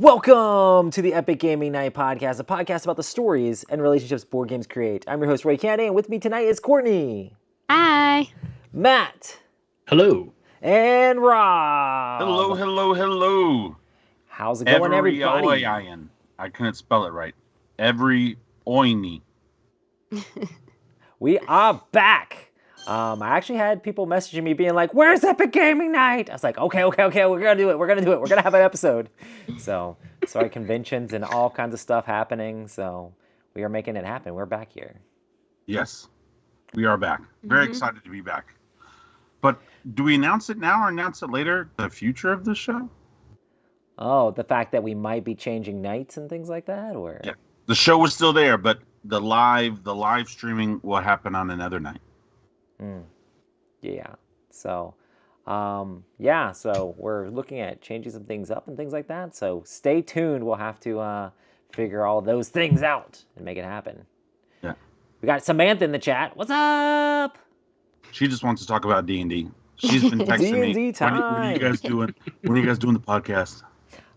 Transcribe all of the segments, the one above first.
Welcome to the Epic Gaming Night Podcast, a podcast about the stories and relationships board games create. I'm your host, Ray Candy, and with me tonight is Courtney. Hi. Matt. Hello. And Rob. Hello. How's it going, everybody? I couldn't spell it right. Every oiny. We are back. I actually had people messaging me being like, where's Epic Gaming Night? I was like, okay, we're going to do it. We're going to have an episode. So, sorry, conventions and all kinds of stuff happening. So, we are making it happen. We're back here. Yes, we are back. Very excited to be back. But do we announce it now or announce it later? The future of the show? Oh, the fact that we might be changing nights and things like that? Or Yeah. The show is still there, but the live streaming will happen on another night. Yeah. So, so we're looking at changing some things up and things like that. So stay tuned. We'll have to figure all those things out and make it happen. Yeah. We got Samantha in the chat. What's up? She just wants to talk about D&D. She's been texting me. D&D time. When are you guys doing? When are you guys doing the podcast?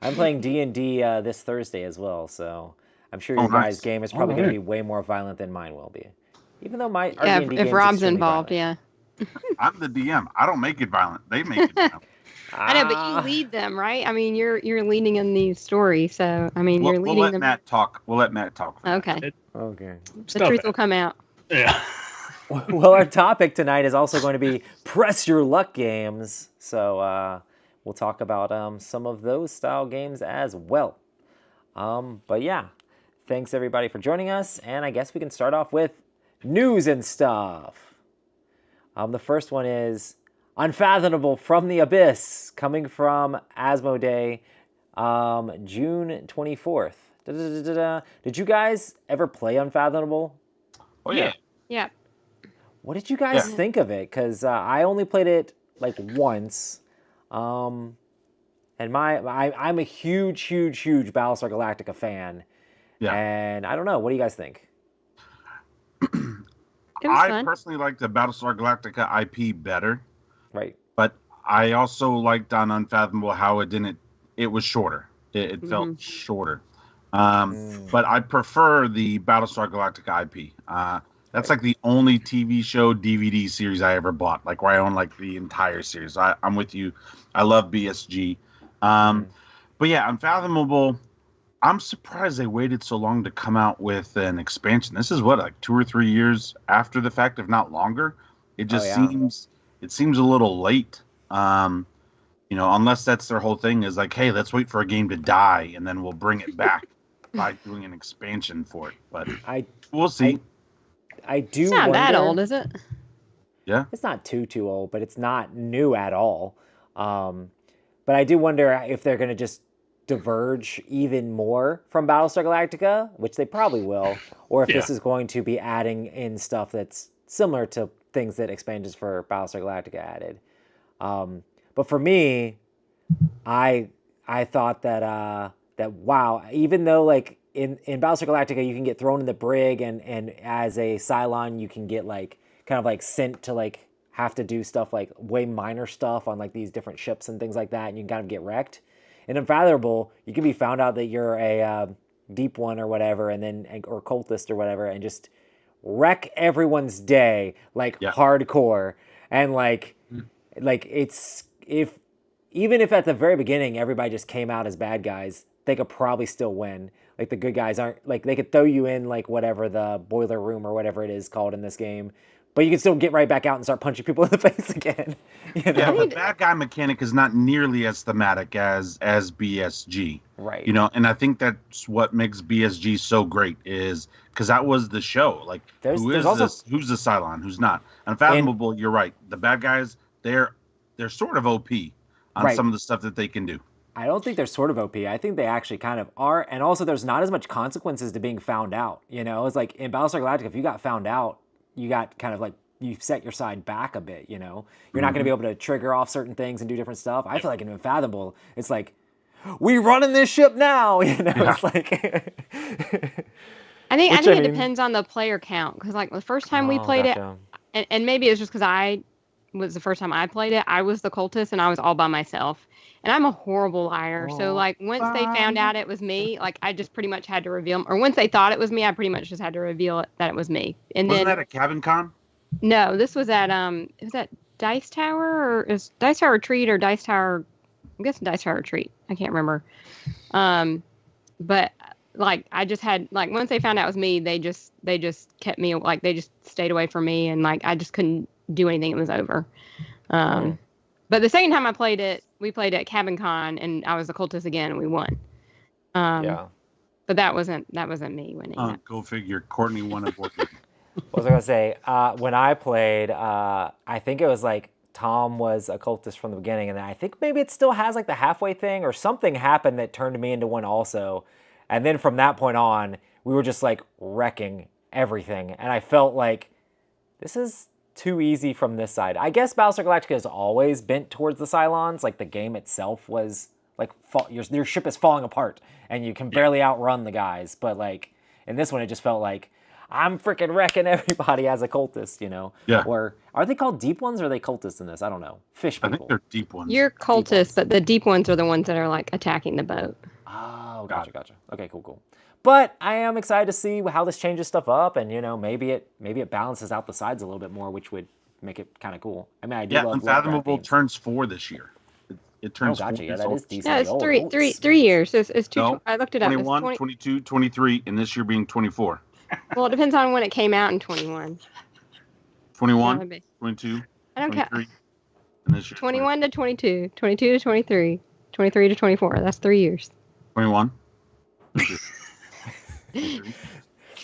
I'm playing D&D this Thursday as well. So I'm sure your guys' game is probably going to be way more violent than mine will be. Even though our D&D if Rob's involved, violent. I'm the DM. I don't make it violent. They make it violent. I know, but you lead them, right? I mean, you're leading in these stories, so I mean, you're leading them. We'll let Matt talk. Okay. Okay. The truth will come out. Yeah. Well, our topic tonight is also going to be Press Your Luck games. So we'll talk about some of those style games as well. But yeah, thanks everybody for joining us. And I guess we can start off with news and stuff. The first one is Unfathomable from the Abyss, coming from Asmodee, June 24th. Did you guys ever play Unfathomable? Oh, yeah. Yeah. What did you guys think of it? Because I only played it like once. And I'm a huge Battlestar Galactica fan. Yeah. And I don't know. What do you guys think? I personally like the Battlestar Galactica IP better. Right. But I also liked on Unfathomable how it was shorter. It felt shorter. But I prefer the Battlestar Galactica IP. That's like the only TV show DVD series I ever bought, like where I own like the entire series. I'm with you. I love BSG. But yeah, Unfathomable, I'm surprised they waited so long to come out with an expansion. This is like 2 or 3 years after the fact, if not longer. It just seems a little late. Unless that's their whole thing is like, hey, let's wait for a game to die and then we'll bring it back by doing an expansion for it. But we'll see. I do. It's not that old, is it? Yeah. It's not too old, but it's not new at all. But I do wonder if they're going to just diverge even more from Battlestar Galactica, which they probably will, or if this is going to be adding in stuff that's similar to things that expansions for Battlestar Galactica added. But for me, I thought that wow, even though like in Battlestar Galactica you can get thrown in the brig and as a Cylon you can get like kind of like sent to like have to do stuff like way minor stuff on like these different ships and things like that, and you can kind of get wrecked. In Unfathomable, you can be found out that you're a deep one or whatever, or cultist or whatever, and just wreck everyone's day like hardcore. And like it's even if at the very beginning everybody just came out as bad guys, they could probably still win. Like the good guys aren't like they could throw you in like whatever the boiler room or whatever it is called in this game. But you can still get right back out and start punching people in the face again. You know? Yeah, the bad guy mechanic is not nearly as thematic as BSG. Right. And I think that's what makes BSG so great is because that was the show. Like, who's the Cylon? Who's not? Unfathomable, you're right. The bad guys, they're sort of OP on some of the stuff that they can do. I don't think they're sort of OP. I think they actually kind of are. And also, there's not as much consequences to being found out. It's like in Battlestar Galactica, if you got found out, you got kind of like, you set your side back a bit, You're not going to be able to trigger off certain things and do different stuff. I feel like in Unfathomable, it's like, we running this ship now, It's like... I think it depends on the player count. Because like the first time we played it, and maybe it's just because I was the first time I played it, I was the cultist and I was all by myself. And I'm a horrible liar. So like once they found out it was me, like I just pretty much had to reveal, or once they thought it was me, I pretty much just had to reveal it that it was me. And Wasn't then that at Cabin Con? no, this was at it was at Dice Tower, or is Dice Tower Retreat or Dice Tower? I'm guessing Dice Tower Retreat. I can't remember. But like I just had like once they found out it was me, they just kept me, like they just stayed away from me, and like I just couldn't do anything. It was over. But the second time I played it, we played at Cabin Con, and I was the cultist again, and we won. Yeah. But that wasn't me winning. Go figure. Courtney won a board game. What was I gonna say? When I played, I think it was like Tom was a cultist from the beginning, and I think maybe it still has like the halfway thing, or something happened that turned me into one also. And then from that point on, we were just like wrecking everything, and I felt like this is too easy from this side. I guess Battlestar Galactica has always bent towards the Cylons. Like the game itself was like your ship is falling apart, and you can barely outrun the guys. But like in this one, it just felt like I'm freaking wrecking everybody as a cultist, you know? Yeah. Or are they called deep ones or are they cultists in this? I don't know. Fish people. I think they're deep ones. You're cultists, but the deep ones are the ones that are like attacking the boat. Oh, gotcha. Okay, cool. But I am excited to see how this changes stuff up, and you know, maybe it balances out the sides a little bit more, which would make it kind of cool. I mean, I do love Unfathomable turns 4 this year. It turns 4 Yeah, that is decent. Yeah, it's three years. It's two. No, I looked it up. 21, It's 22, 23, and this year being 24. Well, it depends on when it came out in 21. 21, That'd be- 22, I don't care. 23, and this year 21 to 22, 22 to 23, 23 to 24. That's 3 years. 21.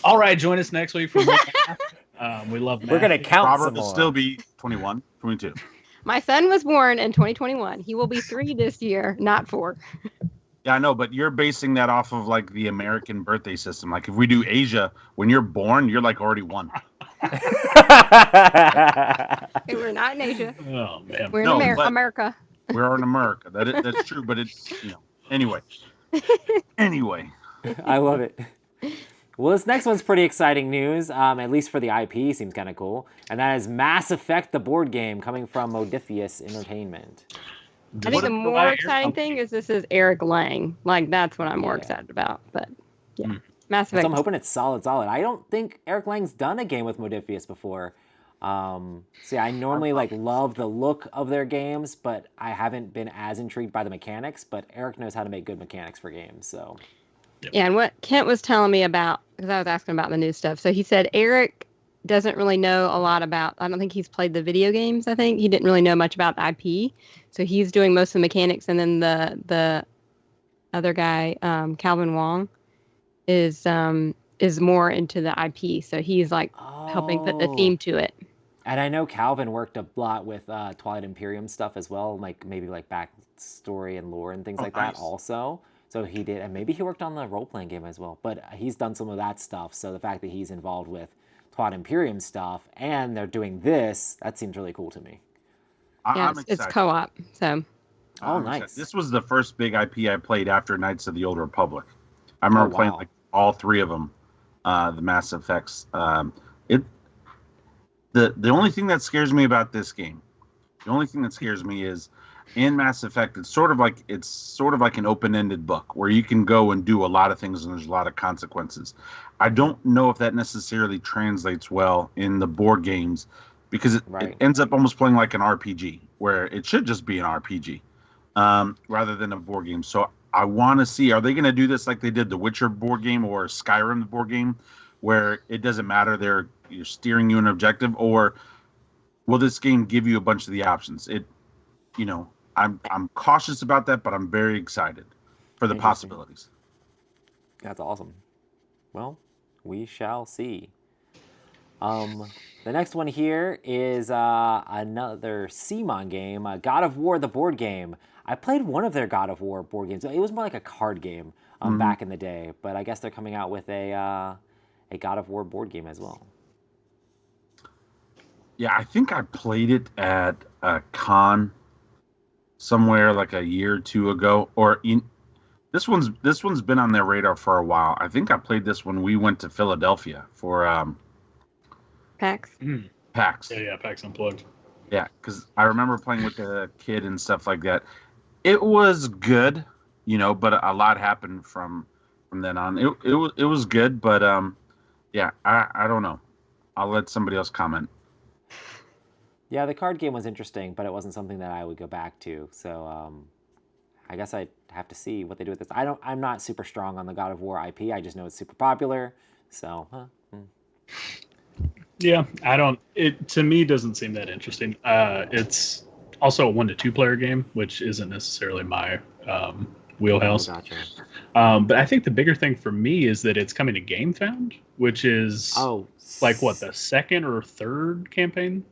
All right, join us next week for more math. We love math. We're gonna count Robert some will more. still be 21, 22. My son was born in 2021. He will be 3 this year, not 4. Yeah, I know, but you're basing that off of like the American birthday system. Like if we do Asia, when you're born, you're like already 1. Okay, we're not in Asia. Oh man. We're in No, but- America. We're in America. That's true, but it's anyway. I love it. Well, this next one's pretty exciting news, at least for the IP, seems kind of cool. And that is Mass Effect, the board game, coming from Modiphius Entertainment. I think the more exciting thing is this is Eric Lang. Like, that's what I'm more excited about. But, yeah. Mass Effect. So I'm hoping it's solid. I don't think Eric Lang's done a game with Modiphius before. See, I normally love the look of their games, but I haven't been as intrigued by the mechanics. But Eric knows how to make good mechanics for games, so... Yeah, and what Kent was telling me about, because I was asking about the new stuff. So he said Eric doesn't really know a lot about, I don't think he's played the video games, I think. He didn't really know much about the IP. So he's doing most of the mechanics, and then the other guy, Calvin Wong, is more into the IP. So he's like helping put the theme to it. And I know Calvin worked a lot with Twilight Imperium stuff as well, like maybe like backstory and lore and things like that also. So he did, and maybe he worked on the role-playing game as well. But he's done some of that stuff, so the fact that he's involved with Twilight Imperium stuff, and they're doing this, that seems really cool to me. Yeah, it's co-op, so. Nice. This was the first big IP I played after Knights of the Old Republic. I remember playing like all 3 of them, the Mass Effects. The only thing that scares me about this game, is in Mass Effect, it's sort of like an open-ended book where you can go and do a lot of things and there's a lot of consequences. I don't know if that necessarily translates well in the board games because it ends up almost playing like an RPG where it should just be an RPG rather than a board game. So I want to see, are they going to do this like they did the Witcher board game or Skyrim the board game where it doesn't matter, you're steering you an objective, or will this game give you a bunch of the options? I'm cautious about that, but I'm very excited for the possibilities. That's awesome. Well, we shall see. The next one here is another CMON game, God of War, the board game. I played one of their God of War board games. It was more like a card game back in the day, but I guess they're coming out with a God of War board game as well. Yeah, I think I played it at a con somewhere like a year or 2 ago, this one's been on their radar for a while. I think I played this when we went to Philadelphia for PAX. PAX. Yeah, PAX Unplugged. Yeah, because I remember playing with the kid and stuff like that. It was good, but a lot happened from then on. It was good, but yeah, I don't know. I'll let somebody else comment. Yeah, the card game was interesting, but it wasn't something that I would go back to. So I guess I'd have to see what they do with this. I'm not super strong on the God of War IP. I just know it's super popular. So, Yeah, I don't. It to me doesn't seem that interesting. It's also a 1 to 2 player game, which isn't necessarily my wheelhouse. Gotcha. But I think the bigger thing for me is that it's coming to GameFound, which is like what, the second or third campaign?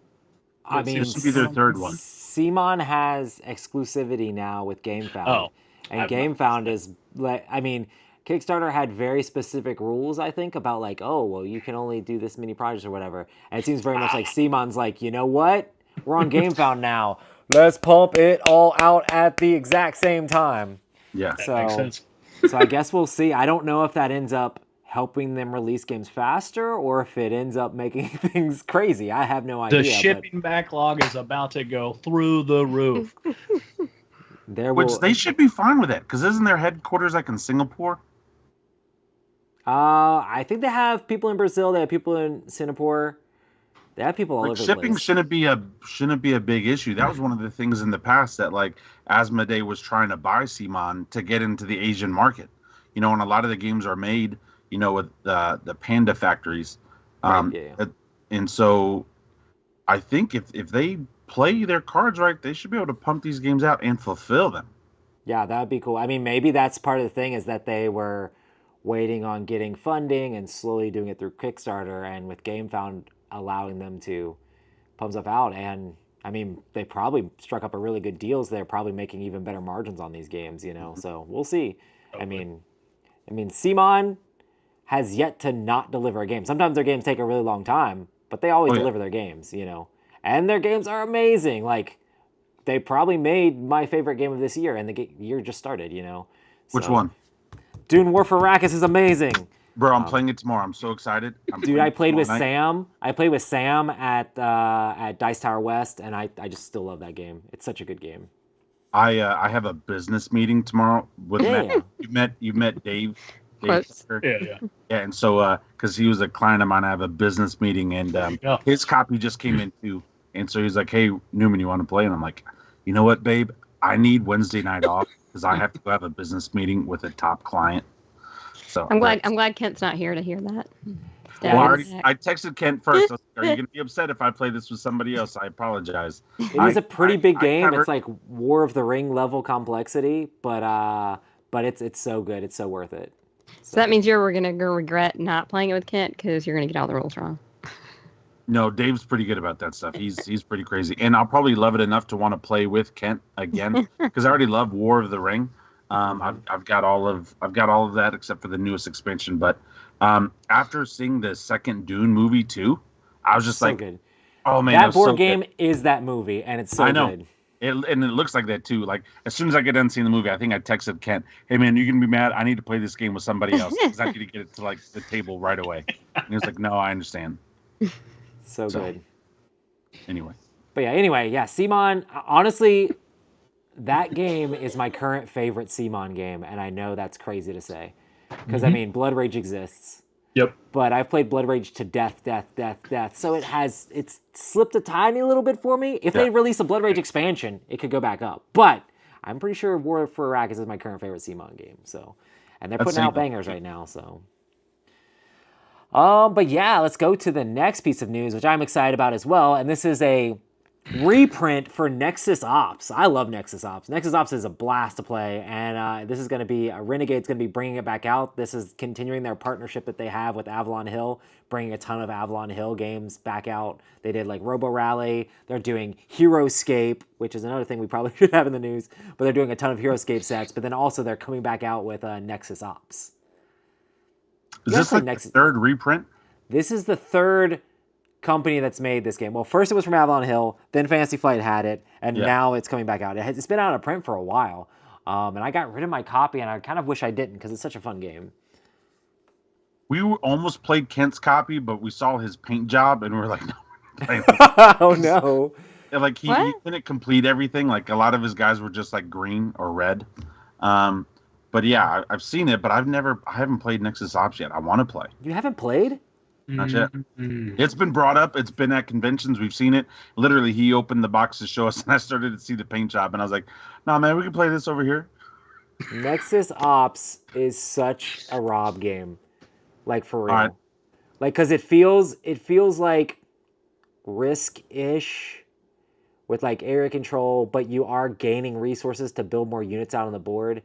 I mean, This would be their third one. CMON has exclusivity now with GameFound. Oh, and GameFound is like, I mean, Kickstarter had very specific rules, I think, about like, oh, well, you can only do this many projects or whatever. And it seems very much like CMON's like, you know what? We're on GameFound now. Let's pump it all out at the exact same time. Yeah. that makes sense. So I guess we'll see. I don't know if that ends up helping them release games faster or if it ends up making things crazy. I have no idea. The shipping backlog is about to go through the roof. Which they should be fine with it, because isn't their headquarters like in Singapore? I think they have people in Brazil. They have people in Singapore. They have people all over the Shipping place. shouldn't be a big issue. That was one of the things in the past that like Asmodee was trying to buy CMON to get into the Asian market. And a lot of the games are made, with the Panda factories. Right, yeah. And so I think if they play their cards right, they should be able to pump these games out and fulfill them. Yeah, that would be cool. I mean, maybe that's part of the thing is that they were waiting on getting funding and slowly doing it through Kickstarter, and with GameFound allowing them to pump stuff out. And I mean, they probably struck up a really good deals. They're probably making even better margins on these games, So we'll see. Okay. I mean, CMON has yet to not deliver a game. Sometimes their games take a really long time, but they always deliver their games, And their games are amazing. Like, they probably made my favorite game of this year, and the year just started, Which one? Dune War for Arrakis is amazing. Bro, I'm playing it tomorrow. I'm so excited. Dude, I played with Sam. I played with Sam at Dice Tower West, and I just still love that game. It's such a good game. I have a business meeting tomorrow with Matt. You met Dave. Close. Yeah. Yeah, and so because he was a client of mine, I have a business meeting, and his copy just came in too. And so he's like, "Hey, Newman, you want to play?" And I'm like, "You know what, babe? I need Wednesday night off because I have to go have a business meeting with a top client." So I'm glad Kent's not here to hear that. Well, I texted Kent first. I was like, are you going to be upset if I play this with somebody else? I apologize. It is a pretty big game. It's like War of the Ring level complexity, but it's so good. It's so worth it. So that means you're going to regret not playing it with Kent because you're going to get all the rules wrong. No, Dave's pretty good about that stuff. He's pretty crazy, and I'll probably love it enough to want to play with Kent again because I already love War of the Ring. I've got all of that except for the newest expansion. But after seeing the second Dune movie too, I was just good. "Oh man, that board game is that movie, and it's so I know. good." And it looks like that too. Like as soon as I get done seeing the movie, I think I texted Kent, "Hey man, you can be mad. I need to play this game with somebody else because I need to get it to like the table right away." And he was like, "No, I understand." So good. Anyway. But yeah, CMON, honestly, that game is my current favorite CMON game, and I know that's crazy to say. Because, I mean, Blood Rage exists. Yep. But I've played Blood Rage to death. So it's slipped a tiny little bit for me. If they release a Blood Rage expansion, it could go back up. But I'm pretty sure War for Arrakis is my current favorite CMON game. So, and they're putting out bangers right now, so... But yeah, let's go to the next piece of news, which I'm excited about as well. And this is a reprint for Nexus Ops. I love Nexus Ops. Nexus Ops is a blast to play, and this is going to be Renegade's going to be bringing it back out. This is continuing their partnership that they have with Avalon Hill, bringing a ton of Avalon Hill games back out. They did like Robo Rally. They're doing Heroescape, which is another thing we probably should have in the news. But they're doing a ton of Heroescape sets. But then also they're coming back out with Nexus Ops. Is this like the third reprint? This is the third company that's made this game. Well, first it was from Avalon Hill, then Fantasy Flight had it, and now it's coming back out. It's been out of print for a while, and I got rid of my copy, and I kind of wish I didn't because it's such a fun game. We almost played Kent's copy, but we saw his paint job, and we were like, no. Oh, no. Like he What? couldn't complete everything. Like a lot of his guys were just like green or red. But yeah, I've seen it, but I haven't played Nexus Ops yet. I want to play. You haven't played? Not yet. Mm. It's been brought up. It's been at conventions. We've seen it. Literally, he opened the box to show us, and I started to see the paint job, and I was like, "Nah, man, we can play this over here." Nexus Ops is such a Rob game, like for real. Alright. Like, cause it feels like Risk-ish with like area control, but you are gaining resources to build more units out on the board.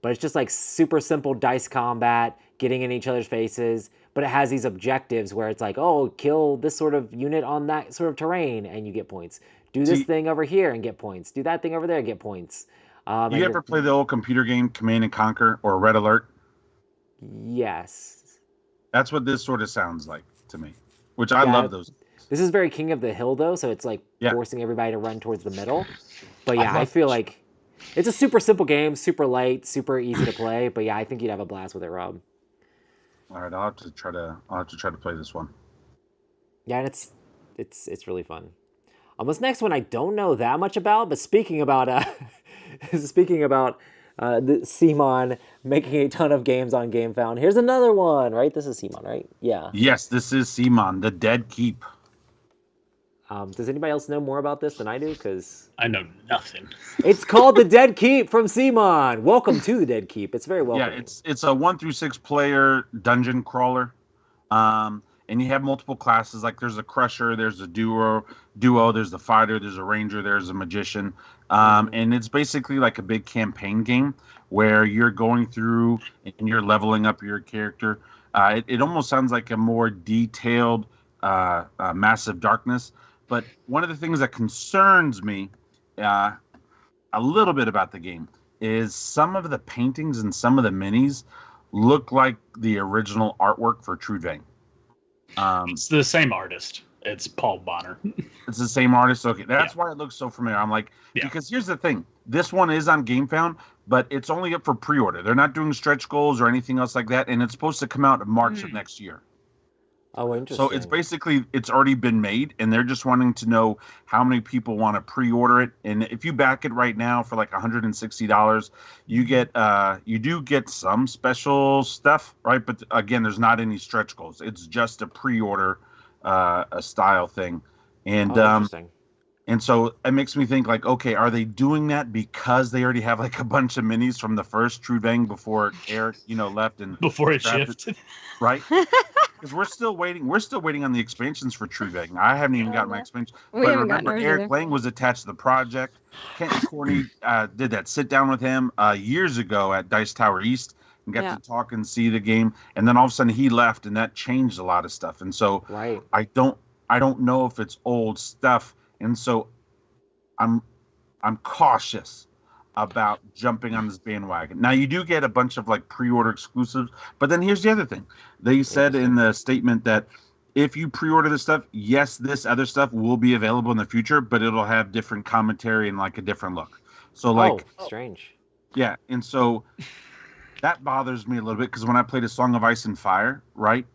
But it's just like super simple dice combat, getting in each other's faces. But it has these objectives where it's like, oh, kill this sort of unit on that sort of terrain, and you get points. Do this See- thing over here and get points. Do that thing over there and get points. And You ever play the old computer game Command and Conquer or Red Alert? Yes. That's what this sort of sounds like to me. Which I Yeah. love those. This is very King of the Hill though, so it's like Yeah. forcing everybody to run towards the middle. But yeah, I love feel this. like it's a super simple game, super light, super easy to play. But yeah, I think you'd have a blast with it, Rob. All right, I'll have to try to play this one. Yeah, and it's really fun. This next one I don't know that much about, but speaking about the Simon making a ton of games on GameFound, here's another one, right? This is Simon, right? Yeah. Yes, this is Simon, the Dead Keep. Does anybody else know more about this than I do? Because I know nothing. it's called the Dead Keep from Simon. Welcome to the Dead Keep. It's very welcoming. Yeah, it's a 1 through 6 player dungeon crawler. And you have multiple classes. Like there's a crusher, there's a duo, there's the fighter, there's a ranger, there's a magician. And it's basically like a big campaign game where you're going through and you're leveling up your character. It almost sounds like a more detailed Massive Darkness. But one of the things that concerns me a little bit about the game is some of the paintings and some of the minis look like the original artwork for Trudvang. It's the same artist. It's Paul Bonner. It's the same artist. Okay, that's why it looks so familiar. I'm like, because here's the thing. This one is on GameFound, but it's only up for pre-order. They're not doing stretch goals or anything else like that, and it's supposed to come out in March of next year. Oh, interesting. So it's basically, it's already been made, and they're just wanting to know how many people want to pre-order it. And if you back it right now for like $160, you do get some special stuff, right? But again, there's not any stretch goals. It's just a pre-order a style thing. And interesting. and so it makes me think like, okay, are they doing that because they already have like a bunch of minis from the first Trudvang before Eric, left and Before it drafted, shifted. right? Because we're still waiting on the expansions for Trudvang. I haven't even gotten my expansion. We But haven't gotten remember, ours Eric either. Lang was attached to the project. Kent Corney did that sit down with him years ago at Dice Tower East and got to talk and see the game. And then all of a sudden he left, and that changed a lot of stuff. And so Right. I don't know if it's old stuff. And so I'm cautious about jumping on this bandwagon. Now you do get a bunch of like pre-order exclusives, but then here's the other thing. They said in the statement that if you pre-order this stuff, yes, this other stuff will be available in the future, but it'll have different commentary and like a different look. So like, strange. yeah, and so that bothers me a little bit because when I played A Song of Ice and Fire, right,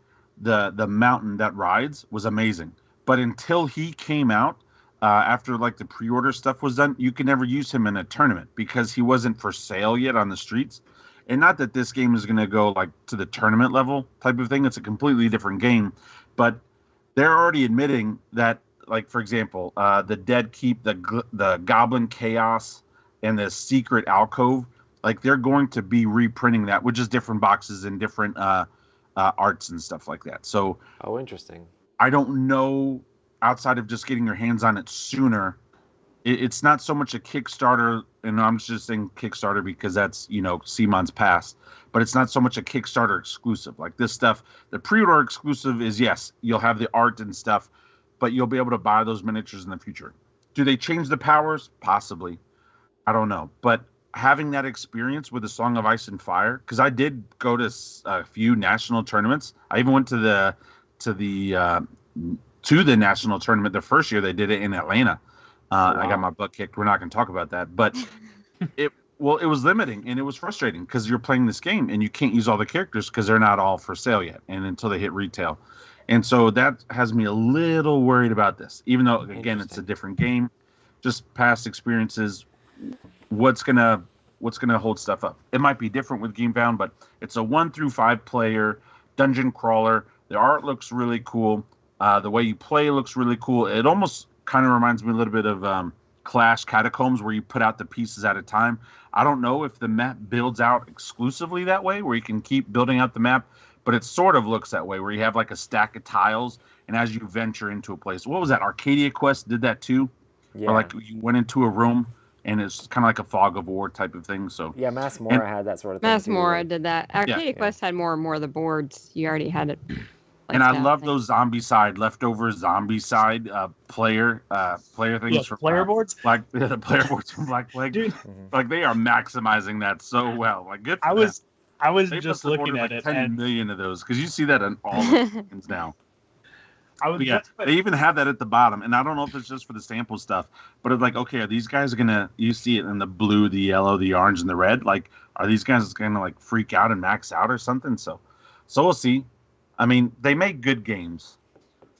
the mountain that rides was amazing, but until he came out, after like the pre-order stuff was done, you could never use him in a tournament because he wasn't for sale yet on the streets. And not that this game is going to go like to the tournament level type of thing. It's a completely different game, but they're already admitting that, like, for example, the Dead Keep, the Goblin Chaos, and the Secret Alcove, like they're going to be reprinting that with just different boxes and different arts and stuff like that. So Interesting. I don't know, outside of just getting your hands on it sooner, it's not so much a Kickstarter, and I'm just saying Kickstarter because that's, Simon's past, but it's not so much a Kickstarter exclusive. Like this stuff, the pre-order exclusive is, yes, you'll have the art and stuff, but you'll be able to buy those miniatures in the future. Do they change the powers? Possibly. I don't know. But having that experience with A Song of Ice and Fire, because I did go to a few national tournaments. I even went to the national tournament the first year they did it in Atlanta. I got my butt kicked. We're not going to talk about that, but it was limiting and it was frustrating because you're playing this game and you can't use all the characters because they're not all for sale yet and until they hit retail. And so that has me a little worried about this, even though again it's a different game. just past experiences, what's gonna hold stuff up. It might be different with GameFound, but it's a 1 through 5 player dungeon crawler. The art looks really cool. The way you play looks really cool. It almost kind of reminds me a little bit of Clash Catacombs, where you put out the pieces at a time. I don't know if the map builds out exclusively that way, where you can keep building out the map, but it sort of looks that way, where you have like a stack of tiles, and as you venture into a place. What was that? Arcadia Quest did that too? Yeah. Or like you went into a room, and it's kind of like a fog of war type of thing. So Yeah, Mass Mora had that sort of thing. Mass too. Mora did that. Arcadia Yeah. Quest had more and more of the boards. You already had it. And I love those leftover zombie side player things from player boards. the player boards from Black Plague. Dude, Like they are maximizing that so well. Like good. For I them. was They just must have looking ordered, at like, it, 10 and million of those, because you see that in all the things now. I was But yeah, they even have that at the bottom, and I don't know if it's just for the sample stuff, but it's like, okay, are these guys gonna? You see it in the blue, the yellow, the orange, and the red. Like, are these guys gonna like freak out and max out or something? So we'll see. I mean, they make good games.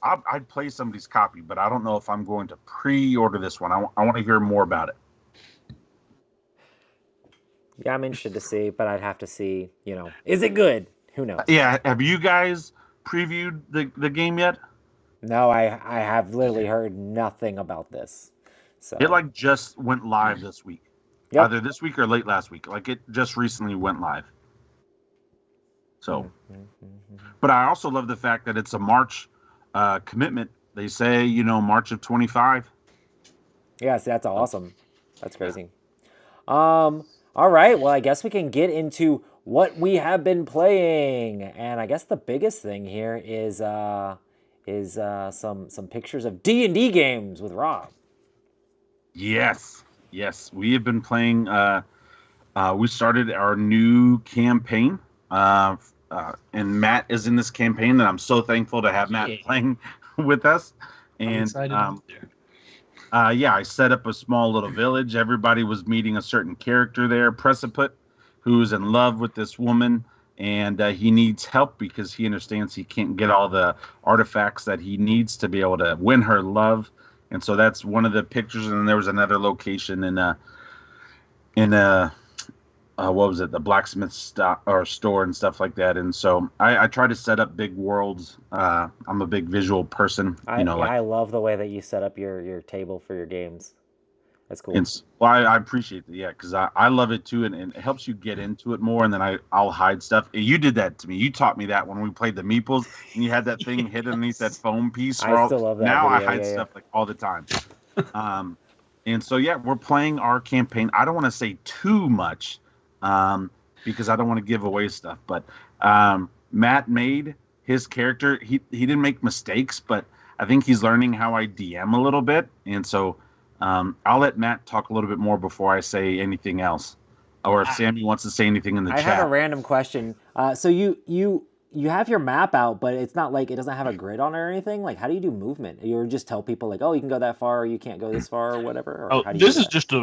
I'd play somebody's copy, but I don't know if I'm going to pre-order this one. I want to hear more about it. Yeah, I'm interested to see, but I'd have to see, is it good? Who knows? Yeah, have you guys previewed the game yet? No, I have literally heard nothing about this. So It like just went live this week. Yep. Either this week or late last week. Like it just recently went live. So, but I also love the fact that it's a March commitment. They say, March of 25. Yeah, see, that's awesome. That's crazy. All right, well, I guess we can get into what we have been playing, and I guess the biggest thing here is some pictures of D&D games with Rob. Yes, we have been playing. We started our new campaign, and Matt is in this campaign, and I'm so thankful to have Matt playing with us. I'm And excited to be there. I set up a small little village. Everybody was meeting a certain character there, Preciput, who's in love with this woman, and he needs help because he understands he can't get all the artifacts that he needs to be able to win her love. And so that's one of the pictures. And then there was another location in what was it, the blacksmith store and stuff like that. And so I try to set up big worlds. I'm a big visual person. I love the way that you set up your table for your games. That's cool. I appreciate that, yeah, because I love it too, and it helps you get into it more, and then I'll hide stuff. You did that to me. You taught me that when we played the Meeples, and you had that thing hidden underneath that foam piece. I still love that Now video, I hide stuff like all the time. And so, yeah, we're playing our campaign. I don't want to say too much because I don't want to give away stuff, but Matt made his character. He didn't make mistakes, but I think he's learning how I DM a little bit, and so I'll let Matt talk a little bit more before I say anything else, or if Sammy wants to say anything in the chat. I have a random question. So you have your map out, but it's not like it doesn't have a grid on it or anything. Like, how do you do movement? You just tell people like, oh, you can go that far, or you can't go this far, or whatever. Or how do you This do is that? just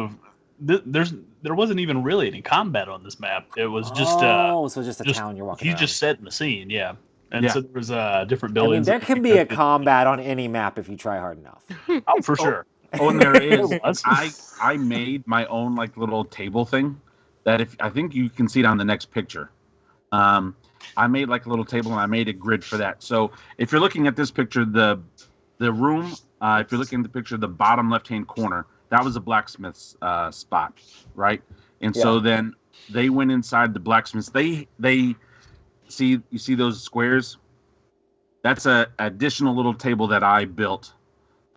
there wasn't even really any combat on this map. It was just so it's just a town you're walking He's around. just setting the scene, yeah. And Yeah. so there was different I mean, buildings. there can be a combat on any map if you try hard enough. Oh, for sure. Oh, and there is. There was. I made my own like little table thing that I think you can see it on the next picture. I made like a little table and I made a grid for that. So if you're looking at this picture, the room, if you're looking at the picture, the bottom left-hand corner, that was a blacksmith's spot, right? And so then they went inside the blacksmith's. They see those squares? That's a additional little table that I built.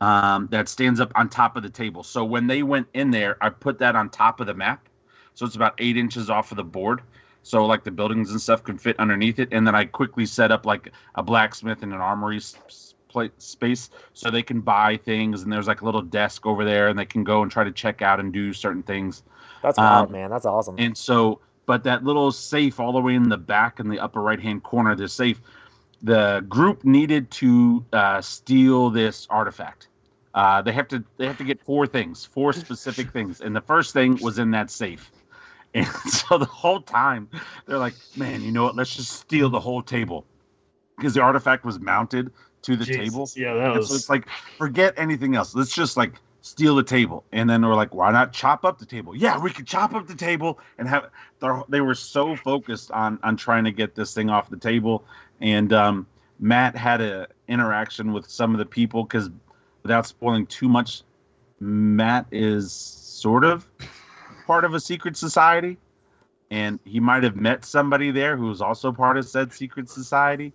That stands up on top of the table. So when they went in there, I put that on top of the map. So it's about 8 inches off of the board. So like the buildings and stuff can fit underneath it. And then I quickly set up like a blacksmith and an armory space so they can buy things. And there's like a little desk over there and they can go and try to check out and do certain things. That's wild, man. That's awesome. And so, but that little safe all the way in the back in the upper right-hand corner of the safe, the group needed to steal this artifact. They have to get 4 specific things, and the first thing was in that safe. And so the whole time they're like, "Man, you know what? Let's just steal the whole table," because the artifact was mounted to the table. Yeah, that was. So it's like, forget anything else. Let's just like steal the table. And then we're like, why not chop up the table? Yeah, we could chop up the table and have. They were so focused on trying to get this thing off the table. And Matt had an interaction with some of the people because, without spoiling too much, Matt is sort of part of a secret society, and he might have met somebody there who was also part of said secret society.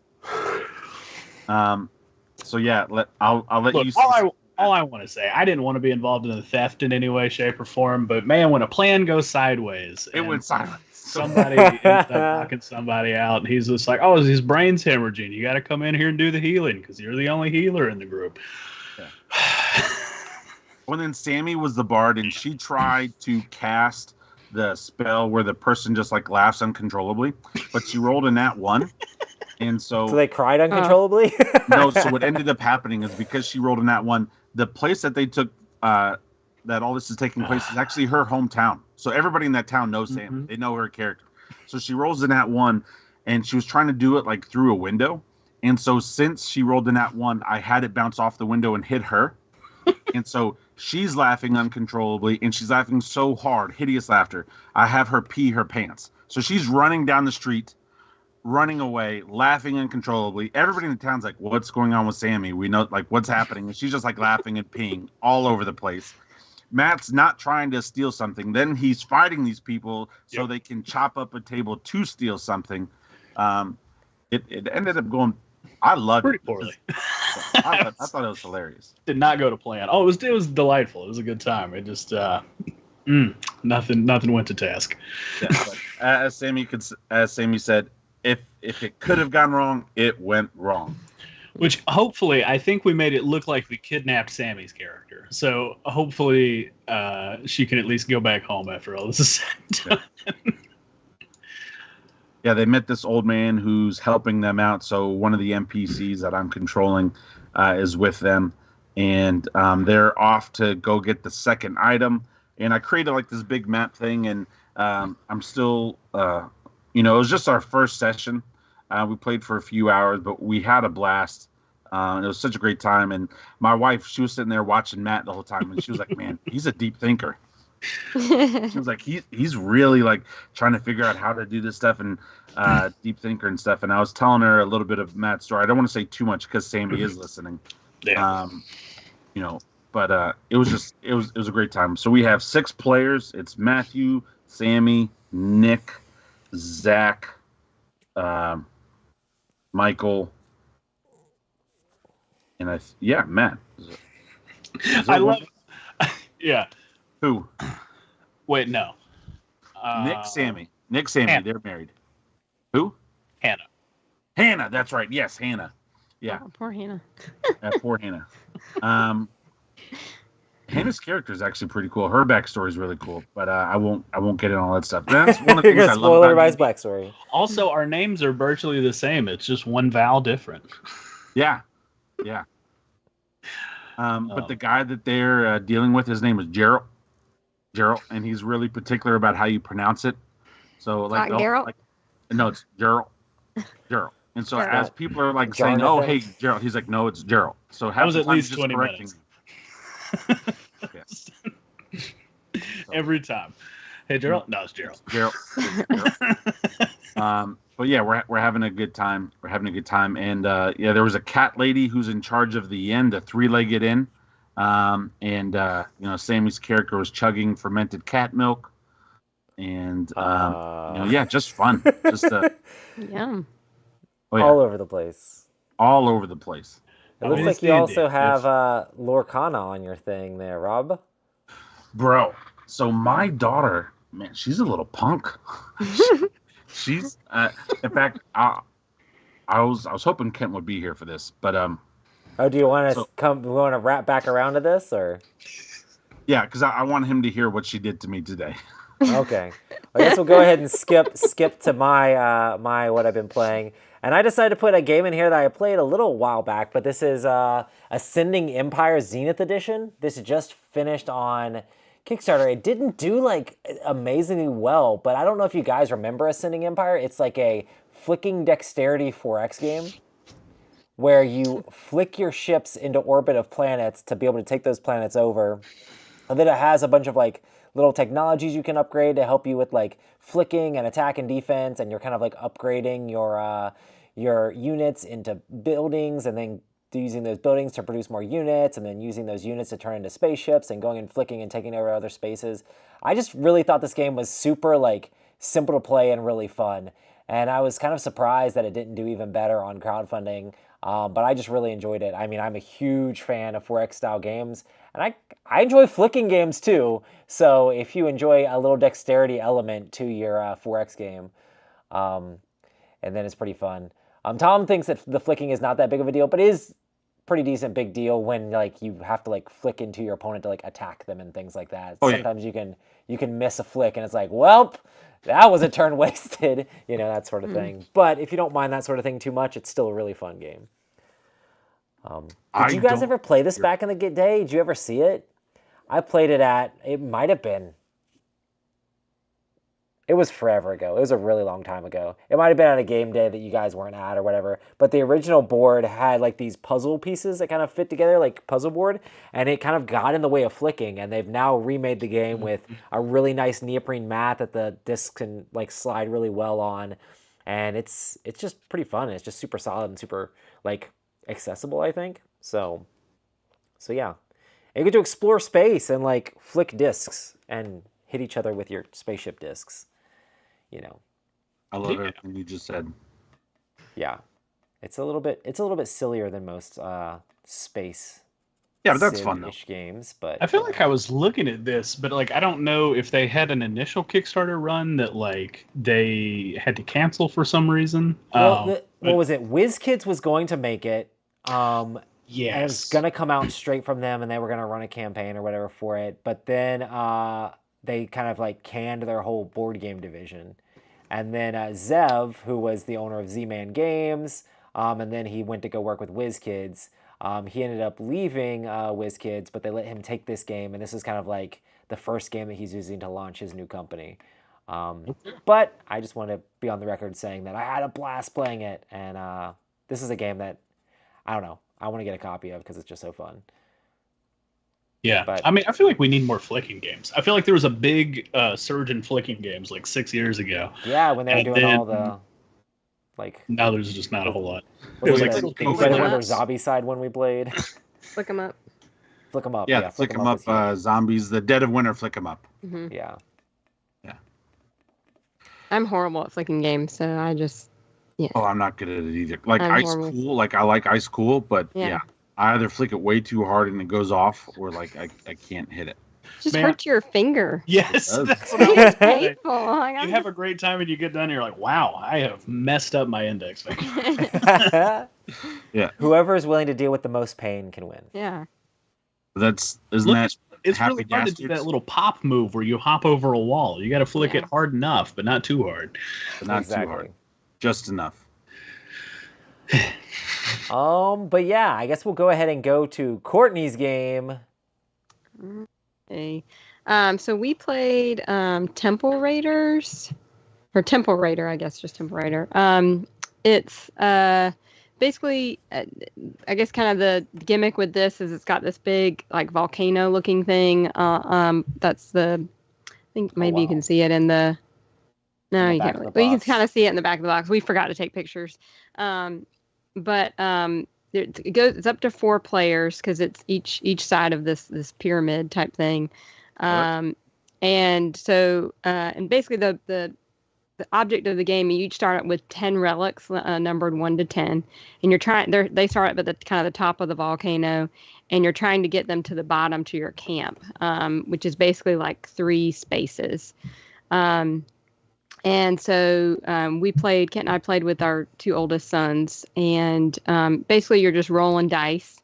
So yeah, I'll let Look, you. All I want to say, I didn't want to be involved in the theft in any way, shape, or form. But man, when a plan goes sideways, It went sideways. Somebody ends up knocking somebody out, and he's just like, "Oh, his brain's hemorrhaging. You got to come in here and do the healing because you're the only healer in the group." Yeah. Well, then Sammy was the bard, and she tried to cast the spell where the person just like laughs uncontrollably, but she rolled a nat 1, and so they cried uncontrollably. no. So what ended up happening is because she rolled a nat 1, the place that they took that all this is taking place is actually her hometown. So everybody in that town knows Sammy. They know her character. So she rolls a nat 1, and she was trying to do it like through a window. And so since she rolled a nat 1, I had it bounce off the window and hit her. And so she's laughing uncontrollably, and she's laughing so hard, hideous laughter. I have her pee her pants. So she's running down the street, running away, laughing uncontrollably. Everybody in the town's like, what's going on with Sammy? We know, like, what's happening? And she's just like laughing and peeing all over the place. Matt's not trying to steal something. Then he's fighting these people so they can chop up a table to steal something. It ended up going. I loved pretty it. Poorly. I thought it was hilarious. Did not go to plan. Oh, it was delightful. It was a good time. It just nothing went to task. Yeah, but as Sammy said, if it could have gone wrong, it went wrong. Which hopefully, I think we made it look like we kidnapped Sammy's character. So hopefully, she can at least go back home after all this is said. Yeah, they met this old man who's helping them out. So one of the NPCs that I'm controlling is with them, and they're off to go get the second item. And I created like this big map thing, and I'm still, it was just our first session. We played for a few hours, but we had a blast. It was such a great time. And my wife, she was sitting there watching Matt the whole time, and she was like, "Man, he's a deep thinker." She was like, he's really like trying to figure out how to do this stuff and deep thinker and stuff. And I was telling her a little bit of Matt's story. I don't want to say too much because Sammy is listening. Yeah. But it was a great time. So we have 6 players. It's Matthew, Sammy, Nick, Zach, Michael, and Matt. I love. Yeah. Who? Wait, no. Nick, Sammy. Hannah. They're married. Who? Hannah. That's right. Yes, Hannah. Yeah. Oh, poor Hannah. Poor Hannah. Hannah's character is actually pretty cool. Her backstory is really cool, but I won't get into all that stuff. That's one of the things I love spoil about everybody's backstory. Also, our names are virtually the same. It's just one vowel different. Yeah. But the guy that they're dealing with, his name is Gerald, and he's really particular about how you pronounce it. So like, Gerald? No, it's Gerald. And so Gerald. as people are like saying, "Oh, hey, Gerald," he's like, "No, it's Gerald." So That was half at the time least he's 20 correcting minutes. Every time. Hey, Gerald? No, it's Gerald. Gerald. But yeah, we're having a good time. And there was a cat lady who's in charge of the inn, the 3-legged inn. Sammy's character was chugging fermented cat milk, and just fun. Just Yum. All over the place. All over the place. It looks like you also have Lorcana on your thing there, Rob. Bro, so my daughter, man, she's a little punk. She's, in fact, I was hoping Kent would be here for this, but do you want to come? We want to wrap back around to this, or? Yeah, because I want him to hear what she did to me today. Okay, I guess we'll go ahead and skip to my what I've been playing, and I decided to put a game in here that I played a little while back, but this is Ascending Empire Zenith Edition. This just finished on Kickstarter. It didn't do like amazingly well, but I don't know if you guys remember Ascending Empire. It's like a flicking dexterity 4X game where you flick your ships into orbit of planets to be able to take those planets over. And then it has a bunch of like little technologies you can upgrade to help you with like flicking and attack and defense, and you're kind of like upgrading your units into buildings, and then using those buildings to produce more units, and then using those units to turn into spaceships and going and flicking and taking over other spaces. I just really thought this game was super like simple to play and really fun. And I was kind of surprised that it didn't do even better on crowdfunding. But I just really enjoyed it. I mean, I'm a huge fan of 4X style games, and I enjoy flicking games too. So if you enjoy a little dexterity element to your 4X game, and then it's pretty fun. Tom thinks that the flicking is not that big of a deal, but it is pretty decent big deal when like you have to like flick into your opponent to like attack them and things like that. Sometimes you can miss a flick and it's like, well, that was a turn wasted, that sort of thing. But if you don't mind that sort of thing too much, it's still a really fun game. Did you guys ever play this back in the day? Did you ever see it? I played it it was forever ago. It was a really long time ago. It might have been at a game day that you guys weren't at or whatever. But the original board had like these puzzle pieces that kind of fit together like puzzle board. And it kind of got in the way of flicking. And they've now remade the game with a really nice neoprene mat that the discs can like slide really well on. And it's just pretty fun. It's just super solid and super like accessible, I think. So yeah. And you get to explore space and like flick discs and hit each other with your spaceship discs. I love everything you just said. Yeah, it's a little bit sillier than most space. Yeah, but that's fun though. Games, but I feel like I was looking at this, but like I don't know if they had an initial Kickstarter run that like they had to cancel for some reason. Well, what was it? WizKids was going to make it. Yes. And it was going to come out straight from them, and they were going to run a campaign or whatever for it. But then they kind of like canned their whole board game division. And then Zev, who was the owner of Z-Man Games, and then he went to go work with WizKids. He ended up leaving WizKids, but they let him take this game, and this is kind of like the first game that he's using to launch his new company. But I just want to be on the record saying that I had a blast playing it, and this is a game that, I don't know, I want to get a copy of because it's just so fun. Yeah, but, I mean, I feel like we need more flicking games. I feel like there was a big surge in flicking games like 6 years ago. Yeah, when they were doing all the, like... Now there's just not a whole lot. It was like the zombie side when we played. Flick 'em up. Flick 'em up. Yeah, Flick 'em up. Zombies, the Dead of Winter, Flick 'em up. Mm-hmm. Yeah. I'm horrible at flicking games, so I just... Yeah. Oh, I'm not good at it either. Like Ice Cool, like I like Ice Cool, but yeah. I either flick it way too hard and it goes off, or like I can't hit it. Just hurt your finger. Yes, that's what I was painful. You have a great time and you get done and you're like, wow, I have messed up my index finger. Yeah. Whoever is willing to deal with the most pain can win. Yeah. It's really hard to do that little pop move where you hop over a wall. You got to flick it hard enough, but not too hard. But not too hard. Just enough. But yeah, I guess we'll go ahead and go to Courtney's game. Okay. So we played Temple Raiders, or Temple Raider, I guess, just Temple Raider. It's basically, I guess, kind of the gimmick with this is it's got this big like volcano-looking thing. That's the, I think maybe you can see it in the. No, you can't really. But you can kind of see it in the back of the box. We forgot to take pictures. It's up to 4 players because it's each side of this pyramid type thing. And so and basically the object of the game, you each start with 10 relics numbered 1 to 10, and you're trying. They start at the kind of the top of the volcano, and you're trying to get them to the bottom to your camp, which is basically like 3 spaces. And so Kent and I played with our 2 oldest sons, and basically you're just rolling dice.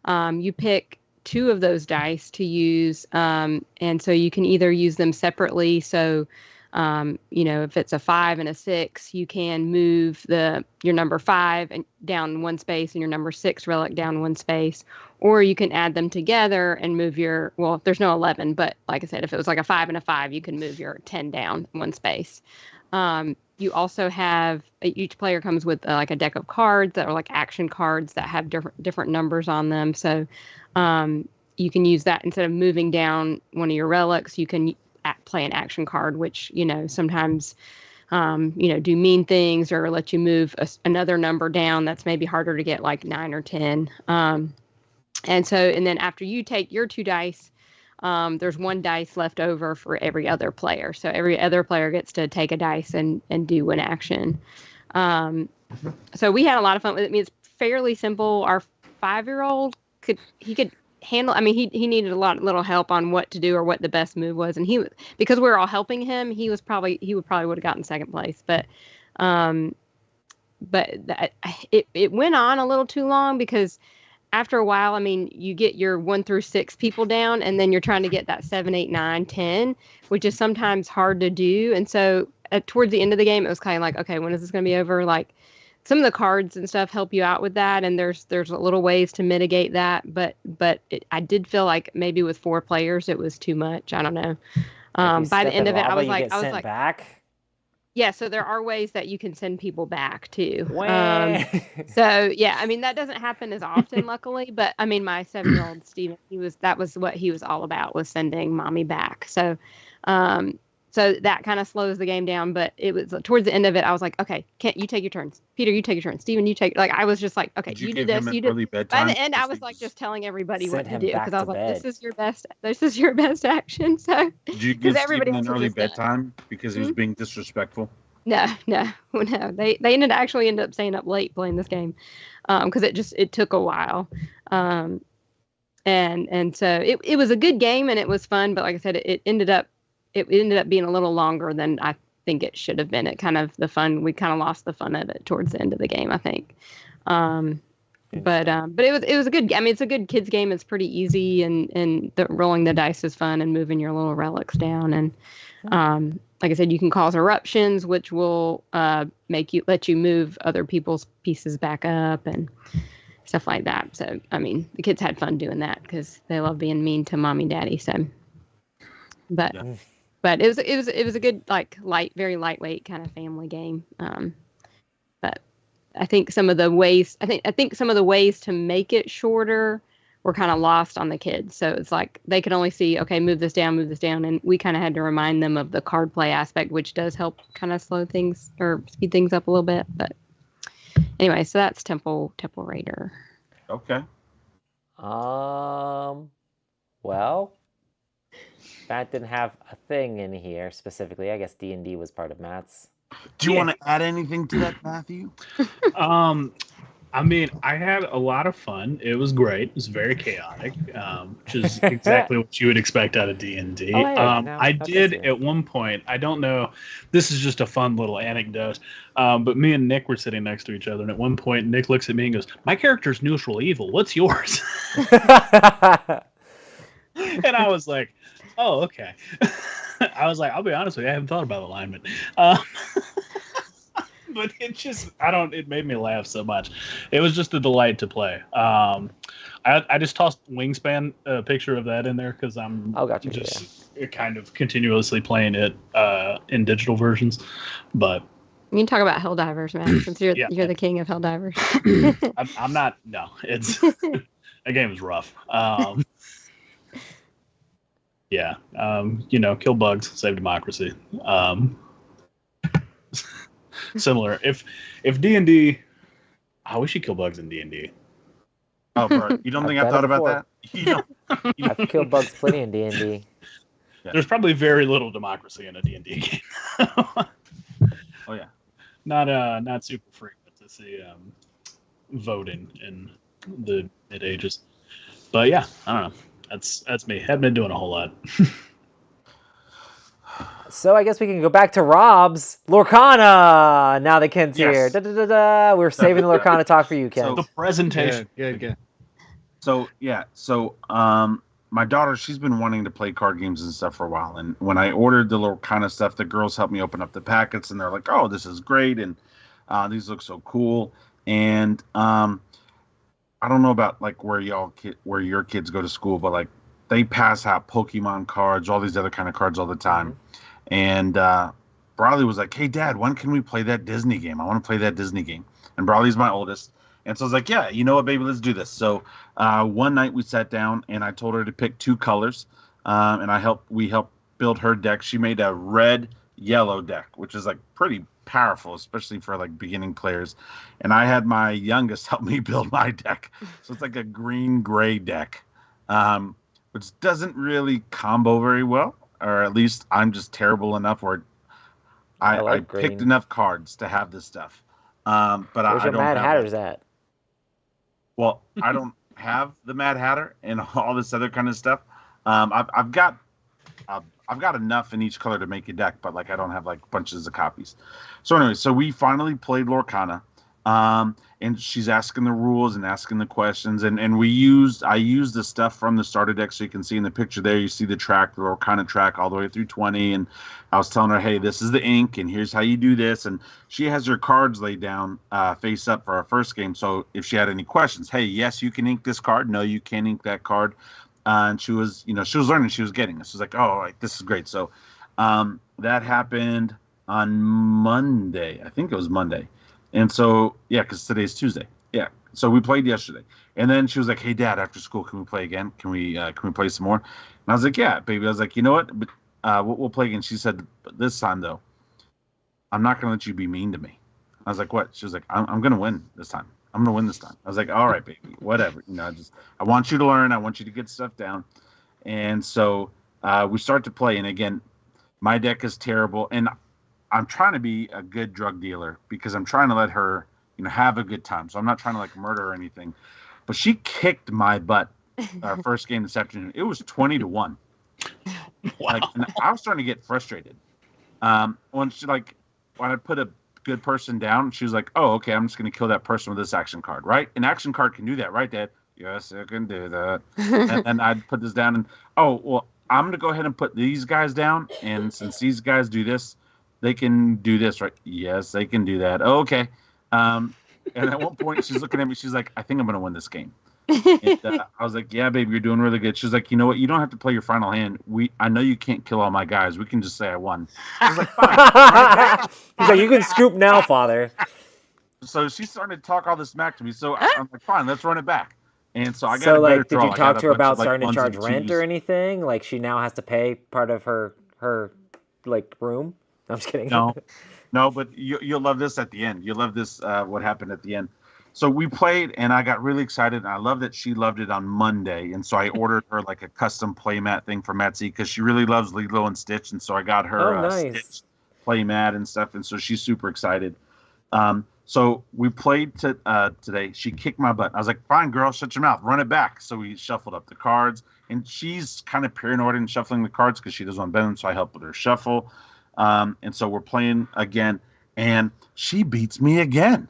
You pick 2 of those dice to use, and so you can either use them separately. So, if it's a 5 and a 6, you can move your number 5 and down 1 space and your number 6 relic down 1 space, or you can add them together and move there's no 11, but like I said, if it was like a 5 and a 5, you can move your 10 down 1 space. you also have each player comes with like a deck of cards that are like action cards that have different numbers on them. So you can use that instead of moving down one of your relics. You can play an action card, which sometimes do mean things or let you move another number down that's maybe harder to get, like 9 or 10. And then after you take your 2 dice, there's 1 dice left over for every other player. So every other player gets to take a dice and do an action. So we had a lot of fun with it. I mean, it's fairly simple. Our 5-year-old could handle. I mean, he needed a little help on what to do or what the best move was, and because we were all helping him, he would probably have gotten second place. But it went on a little too long because after a while, I mean, you get your 1 through 6 people down, and then you're trying to get that 7, 8, 9, 10, which is sometimes hard to do. And so towards the end of the game, it was kind of like, okay, when is this going to be over? Like, some of the cards and stuff help you out with that, and there's little ways to mitigate that. But I did feel like maybe with 4 players, it was too much. I don't know. By the end of it, I was like, back. Yeah, so there are ways that you can send people back too. So yeah, I mean, that doesn't happen as often, luckily. But I mean, my 7-year-old Steven, that was what he was all about, was sending mommy back. So that kind of slows the game down. But it was towards the end of it, I was like, okay, can't you take your turns? Peter, you take your turn. Steven, you take. Like, I was just like, okay, you do this, you do. By the end, I was like just telling everybody what to do because I was like, this is your best action. So did you give Steven an early bedtime because he was being disrespectful? No. They actually ended up staying up late playing this game because it took a while. And so it was a good game and it was fun, but like I said, it ended up being a little longer than I think it should have been. We kind of lost the fun of it towards the end of the game, I think. But it was a good. I mean, it's a good kids game. It's pretty easy, and rolling the dice is fun, and moving your little relics down. And like I said, you can cause eruptions, which will let you move other people's pieces back up and stuff like that. So I mean, the kids had fun doing that because they love being mean to mommy and daddy. So, but it was a good, like, very lightweight kind of family game. But I think some of the ways to make it shorter were kind of lost on the kids. So it's like they could only see, okay, move this down, and we kind of had to remind them of the card play aspect, which does help kind of slow things or speed things up a little bit. But anyway, so that's Temple Raider. Okay. Well, Matt didn't have a thing in here specifically. I guess D&D was part of Matt's. Do you want to add anything to that, Matthew? I mean, I had a lot of fun. It was great. It was very chaotic, which is exactly what you would expect out of D&D. Oh, yeah, I did at one point, I don't know, this is just a fun little anecdote, but me and Nick were sitting next to each other, and at one point, Nick looks at me and goes, "My character's neutral evil. What's yours?" And I was like, "Oh, okay." I was like, I'll be honest with you, I haven't thought about alignment. But it made me laugh so much. It was just a delight to play. I just tossed Wingspan, a picture of that in there because I'm kind of continuously playing it in digital versions. But you can talk about Helldivers, man, since you're the king of Helldivers. I'm not. No, it's that game is rough. Yeah, kill bugs, save democracy. Similar. If D&D, I wish you kill bugs in D&D. Oh, bro, you don't think I thought about that? I've killed bugs plenty in D&D. Yeah. There's probably very little democracy in a D&D game. Oh yeah. Not super frequent to see voting in the mid ages. But yeah, I don't know. That's me. Haven't been doing a whole lot. So I guess we can go back to Rob's Lorcana. Now that Ken's here. We're saving the Lorcana talk for you, Ken. So the presentation. Good. So my daughter, she's been wanting to play card games and stuff for a while. And when I ordered the Lorcana stuff, the girls helped me open up the packets, and they're like, "Oh, this is great, and these look so cool." And I don't know about like where your kids go to school, but like they pass out Pokemon cards, all these other kind of cards all the time. And Bradley was like, "Hey, Dad, when can we play that Disney game? I want to play that Disney game." And Bradley's my oldest. And so I was like, "Yeah, you know what, baby, let's do this." So one night we sat down and I told her to pick 2 colors. And we helped build her deck. She made a red-yellow deck, which is like pretty powerful, especially for like beginning players. And I had my youngest help me build my deck. So it's like a green-gray deck, which doesn't really combo very well, or at least I'm just terrible enough where I picked enough cards to have this stuff. But Where's your Mad Hatter's at? Well, I don't have the Mad Hatter and all this other kind of stuff. I've got enough in each color to make a deck, but like I don't have like bunches of copies. So anyway, so we finally played Lorcana, and she's asking the rules and asking the questions, and I used the stuff from the starter deck, so you can see in the picture there, you see the track, the Lorcana track all the way through 20, and I was telling her, hey, this is the ink, and here's how you do this, and she has her cards laid down face up for our first game, so if she had any questions, hey, yes, you can ink this card, no, you can't ink that card. And she was learning, she was getting this. She was like, oh, like, this is great. So that happened on Monday. I think it was Monday. And so, yeah, because today's Tuesday. Yeah. So we played yesterday. And then she was like, hey, Dad, after school, can we play again? Can we play some more? And I was like, yeah, baby. I was like, you know what? But we'll play again. She said, but this time, though, I'm not going to let you be mean to me. I was like, what? She was like, I'm going to win this time. I'm going to win this time. I was like, all right, baby, whatever. I want you to learn. I want you to get stuff down. And so we start to play. And again, my deck is terrible. And I'm trying to be a good drug dealer because I'm trying to let her, have a good time. So I'm not trying to like murder her or anything. But she kicked my butt our first game this afternoon. It was 20-1. Wow. And I was starting to get frustrated. When I put a good person down, she was like, oh, okay, I'm just going to kill that person with this action card, right? An action card can do that, right, Dad? Yes, it can do that. and I'd put this down, and oh, well, I'm going to go ahead and put these guys down, and since these guys do this, they can do this, right? Yes, they can do that. Oh, okay. And at one point, she's looking at me, she's like, I think I'm going to win this game. And, I was like, yeah, baby, you're doing really good. She's like, you know what? You don't have to play your final hand. I know you can't kill all my guys. We can just say I won. I was like, fine. He's like, you can scoop now, Father. So she started to talk all this smack to me. So I'm like, fine, let's run it back. And so I got So, like, did you talk to her about starting to charge rent or anything? Like, she now has to pay part of her like, room? No, I'm just kidding. No, but you'll love this at the end. You'll love this, what happened at the end. So we played, and I got really excited, and I love that she loved it on Monday. And so I ordered her like a custom playmat thing for Matsy because she really loves Lilo and Stitch, and so I got her Stitch playmat and stuff, and so she's super excited. So we played today. She kicked my butt. I was like, fine, girl, shut your mouth. Run it back. So we shuffled up the cards, and she's kind of paranoid in shuffling the cards because she doesn't want to bend them, so I helped with her shuffle. And so we're playing again, and she beats me again.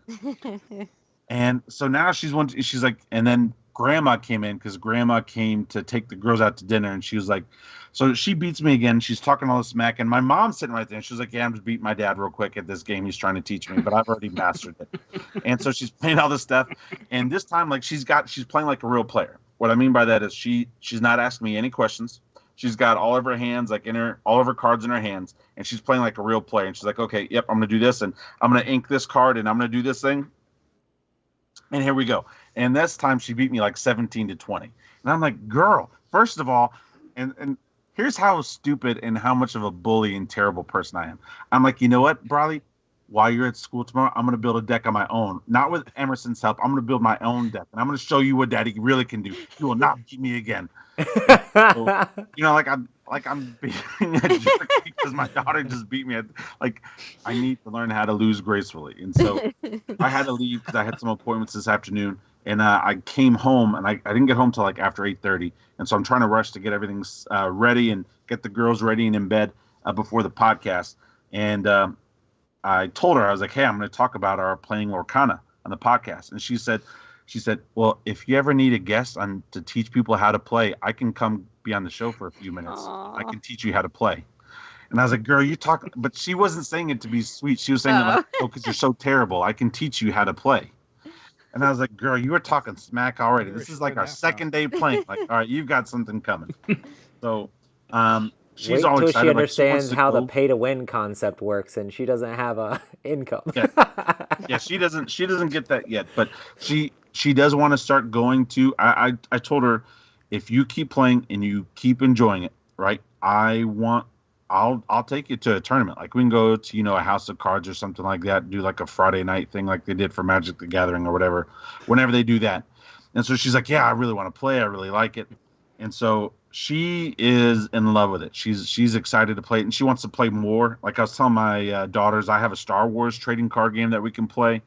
And so now she's like, and then Grandma came in because Grandma came to take the girls out to dinner, and she was like, so she beats me again. She's talking all this smack, and my mom's sitting right there, and she's like, yeah, I'm just beating my dad real quick at this game he's trying to teach me, but I've already mastered it. And so she's playing all this stuff, and this time, like, she's playing like a real player. What I mean by that is she's not asking me any questions. She's got all of her hands, like all of her cards in her hands, and she's playing like a real player. And she's like, okay, yep, I'm gonna do this, and I'm gonna ink this card, and I'm gonna do this thing. And here we go. And this time she beat me like 17-20. And I'm like, girl, first of all, and here's how stupid and how much of a bully and terrible person I am. I'm like, you know what, Bradley? While you're at school tomorrow, I'm going to build a deck on my own. Not with Emerson's help. I'm going to build my own deck. And I'm going to show you what Daddy really can do. You will not beat me again. So, I'm being a jerk because my daughter just beat me. I need to learn how to lose gracefully. And so I had to leave because I had some appointments this afternoon. And I came home, and I didn't get home till like after 8:30. And so I'm trying to rush to get everything ready and get the girls ready and in bed before the podcast. And I told her, I was like, hey, I'm going to talk about our playing Lorcana on the podcast. And she said, well, if you ever need a guest to teach people how to play, I can come be on the show for a few minutes. Aww. I can teach you how to play. And I was like, girl, you talk, but she wasn't saying it to be sweet. She was saying, because you're so terrible. I can teach you how to play. And I was like, girl, you were talking smack already. This is like our second day playing. Like, all right, you've got something coming. So she's all till excited. she understands how the go. pay-to-win concept works, and she doesn't have a income. Yeah, she doesn't get that yet, but she does want to start going to. I told her, if you keep playing and you keep enjoying it, right? I'll take you to a tournament. Like we can go to a House of Cards or something like that. Do like a Friday night thing, like they did for Magic the Gathering or whatever. Whenever they do that, and so she's like, yeah, I really want to play. I really like it, and so she is in love with it. She's excited to play it, and she wants to play more. Like I was telling my daughters, I have a Star Wars trading card game that we can play,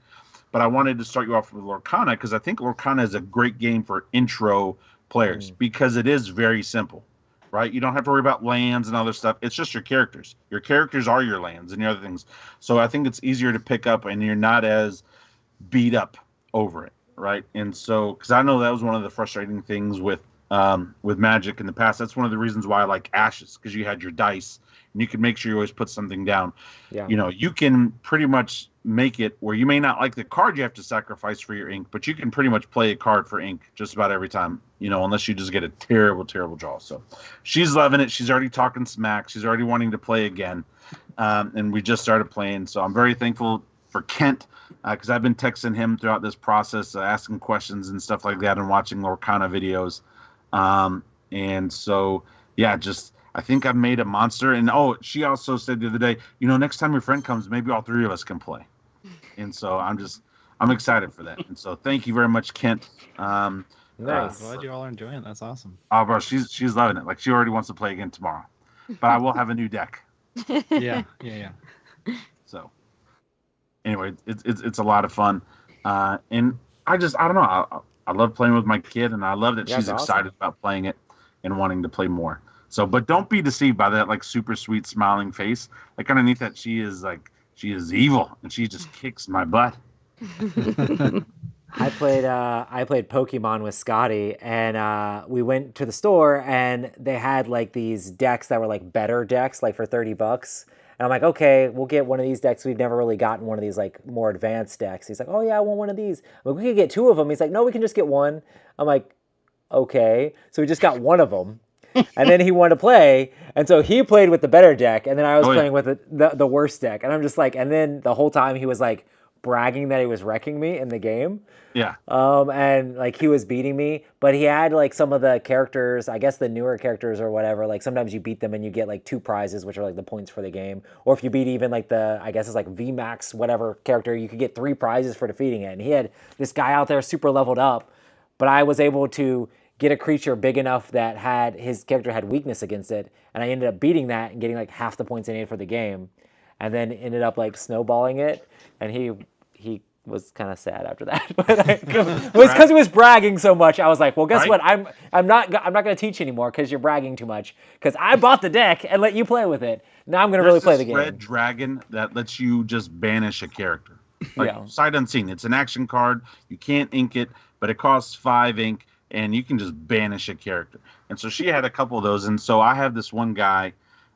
but I wanted to start you off with Lorcana because I think Lorcana is a great game for intro players because it is very simple, right? You don't have to worry about lands and other stuff. It's just your characters. Your characters are your lands and the other things. So I think it's easier to pick up, and you're not as beat up over it, right? And so, because I know that was one of the frustrating things with Magic in the past. That's one of the reasons why I like Ashes, because you had your dice and you can make sure you always put something down. Yeah. You can pretty much make it where you may not like the card you have to sacrifice for your ink, but you can pretty much play a card for ink just about every time, unless you just get a terrible, terrible draw. So she's loving it. She's already talking smack. She's already wanting to play again. And we just started playing. So I'm very thankful for Kent, because I've been texting him throughout this process, asking questions and stuff like that and watching Lorcana videos. And so, yeah, I think I've made a monster. And she also said the other day, next time your friend comes, maybe all three of us can play. And so I'm excited for that. And so thank you very much, Kent. Nice. Glad you all are enjoying it. That's awesome. Oh, bro, she's loving it. Like she already wants to play again tomorrow, but I will have a new deck. Yeah. So anyway, it's a lot of fun. And I don't know. I love playing with my kid, and I love that she's excited about playing it and wanting to play more. So, but don't be deceived by that like super sweet smiling face. Like underneath that, she is evil, and she just kicks my butt. I played Pokemon with Scotty, and we went to the store, and they had like these decks that were like better decks, like for $30. And I'm like, okay, we'll get one of these decks. We've never really gotten one of these like more advanced decks. He's like, oh yeah, I want one of these. I'm like, we could get two of them. He's like, no, we can just get one. I'm like, okay. So we just got one of them. And then he wanted to play, and so he played with the better deck, and then I was playing with the worst deck. And I'm just like, and then the whole time he was like bragging that he was wrecking me in the game. Yeah. And like he was beating me, but he had like some of the characters, I guess the newer characters or whatever, like sometimes you beat them and you get like 2 prizes, which are like the points for the game. Or if you beat even like I guess it's like VMAX, whatever character, you could get 3 prizes for defeating it. And he had this guy out there super leveled up, but I was able to get a creature big enough that his character had weakness against it. And I ended up beating that and getting like half the points I needed for the game. And then ended up like snowballing it. And he was kind of sad after that, but it was because he was bragging so much. I was like, well, guess what? I'm not going to teach anymore because you're bragging too much. Because I bought the deck and let you play with it. Now I'm going to really play the game. Red Dragon that lets you just banish a character, sight unseen. It's an action card. You can't ink it, but it costs 5 ink, and you can just banish a character. And so she had a couple of those, and so I have this one guy.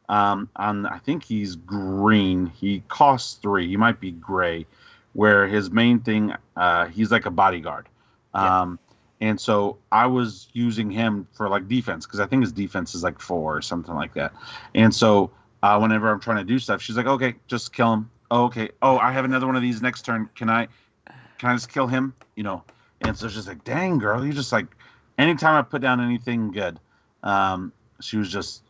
I think he's green. He costs 3. He might be gray. Where his main thing, he's like a bodyguard. And so I was using him for like defense, because I think his defense is like 4 or something like that. And so whenever I'm trying to do stuff, she's like, okay, just kill him. Oh, okay. Oh, I have another one of these next turn. Can I just kill him? And so she's like, dang, girl, you just like, anytime I put down anything good, she would just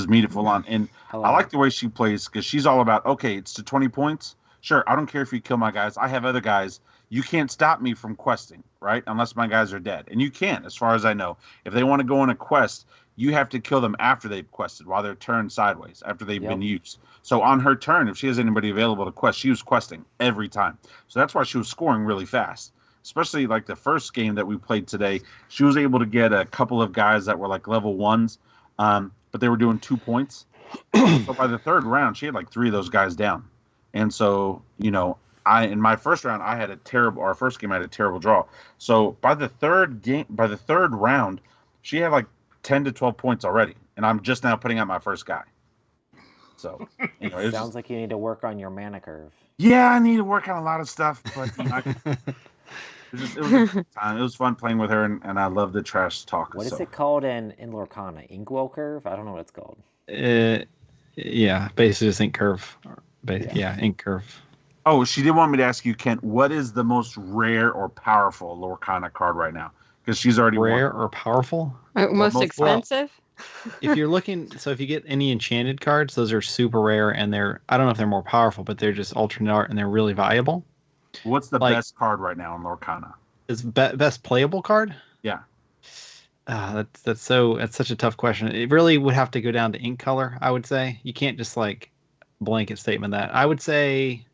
meet it full on. And I like the way she plays, because she's all about, okay, it's to 20 points. Sure, I don't care if you kill my guys. I have other guys. You can't stop me from questing, right? Unless my guys are dead. And you can't, as far as I know. If they want to go on a quest, you have to kill them after they've quested, while they're turned sideways, after they've been used. So on her turn, if she has anybody available to quest, she was questing every time. So that's why she was scoring really fast. Especially like the first game that we played today, she was able to get a couple of guys that were like level 1s, but they were doing 2 points. So by the 3rd round, she had like 3 of those guys down. And so, in my first round, our first game, I had a terrible draw. So by the 3rd round, she had like 10 to 12 points already. And I'm just now putting out my first guy. So, it sounds like you need to work on your mana curve. Yeah, I need to work on a lot of stuff, but It was a good time. It was fun playing with her, and I love the trash talk. What is it called in Lorcana? Inkwell Curve? I don't know what it's called. Yeah, basically just ink curve. Yeah, ink curve. Oh, she did want me to ask you, Kent, what is the most rare or powerful Lorcana card right now? Because she's already rare or powerful. Most expensive. If you're looking, so if you get any enchanted cards, those are super rare, and I don't know if they're more powerful, but they're just alternate art and they're really valuable. What's the best card right now in Lorcana? Is best playable card? Yeah. That's such a tough question. It really would have to go down to ink color, I would say. You can't just like blanket statement that. I would say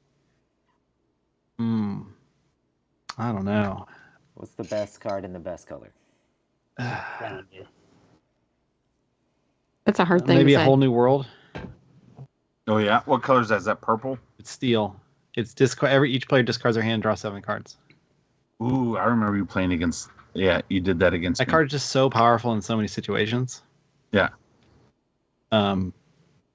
I don't know. What's the best card in the best color? That's a hard thing. Maybe to a say. whole new world. Oh yeah, what color is that? Is that purple? It's steel. It's each player discards their hand, draw 7 cards. Ooh, I remember you playing against. Yeah, you did that against. That card is just so powerful in so many situations. Yeah.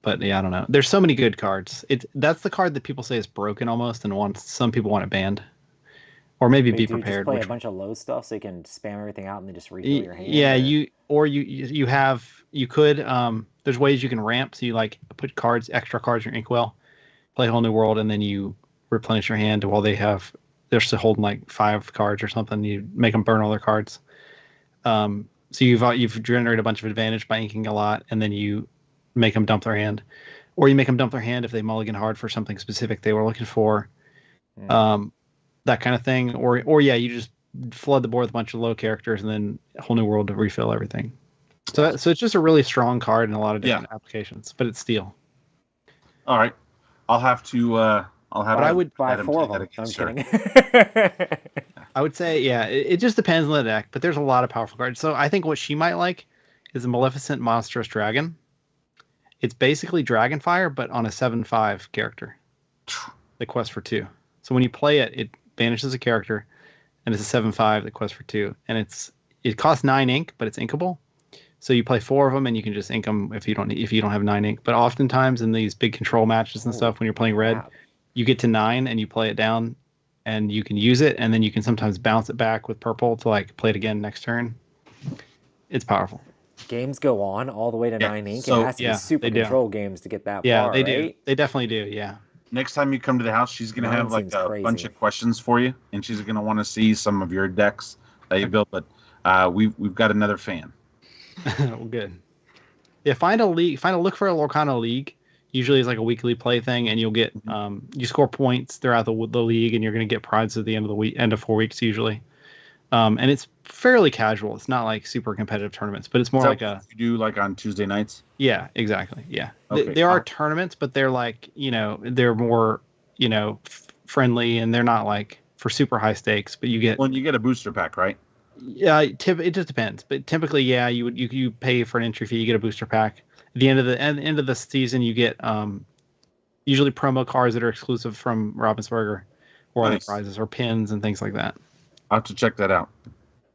But yeah, I don't know. There's so many good cards. That's the card that people say is broken almost, and some people want it banned, or maybe be prepared. Just play a bunch of low stuff so you can spam everything out and then just refill your hand. Yeah, you could. There's ways you can ramp. So you like put extra cards in your inkwell, play a whole new world, and then you replenish your hand while they're still holding like 5 cards or something. You make them burn all their cards. So you've generated a bunch of advantage by inking a lot, and then you make them dump their hand, or you make them dump their hand if they mulligan hard for something specific they were looking for, that kind of thing. Or you just flood the board with a bunch of low characters and then a whole new world to refill everything. So it's just a really strong card in a lot of different applications, but it's steel. All right, I'll have to. But I would buy 4 of them. I'm kidding. I would say, it just depends on the deck, but there's a lot of powerful cards. So I think what she might like is a Maleficent Monstrous Dragon. It's basically Dragonfire, but on a 7/5 character. The quest for 2. So when you play it, it banishes a character, and it's a 7/5 that quest for 2. And it costs 9 ink, but it's inkable. So you play 4 of them, and you can just ink them if you don't have 9 ink. But oftentimes in these big control matches and stuff, when you're playing red, you get to 9 and you play it down, and you can use it, and then you can sometimes bounce it back with purple to like play it again next turn. It's powerful. Games go on all the way to 9 ink. So, it has to be super control games to get that far. Yeah, they right? do. They definitely do. Yeah. Next time you come to the house, she's gonna have like a bunch of questions for you, and she's gonna want to see some of your decks that you built. But we've got another fan. Well, good. Yeah, find a look for a Lorcana league. Usually it's like a weekly play thing, and you'll get you score points throughout the league, and you're going to get prizes at the end of the week, end of 4 weeks usually. And it's fairly casual. It's not like super competitive tournaments, but it's more like you do like on Tuesday nights. Yeah, exactly. Yeah, okay. There are tournaments, but they're like they're more friendly, and they're not like for super high stakes. But you get a booster pack, right? Yeah, it just depends, but typically, you pay for an entry fee, you get a booster pack. At the end of the season, you get usually promo cards that are exclusive from Ravensburger, or other prizes, or pins and things like that. I'll have to check that out.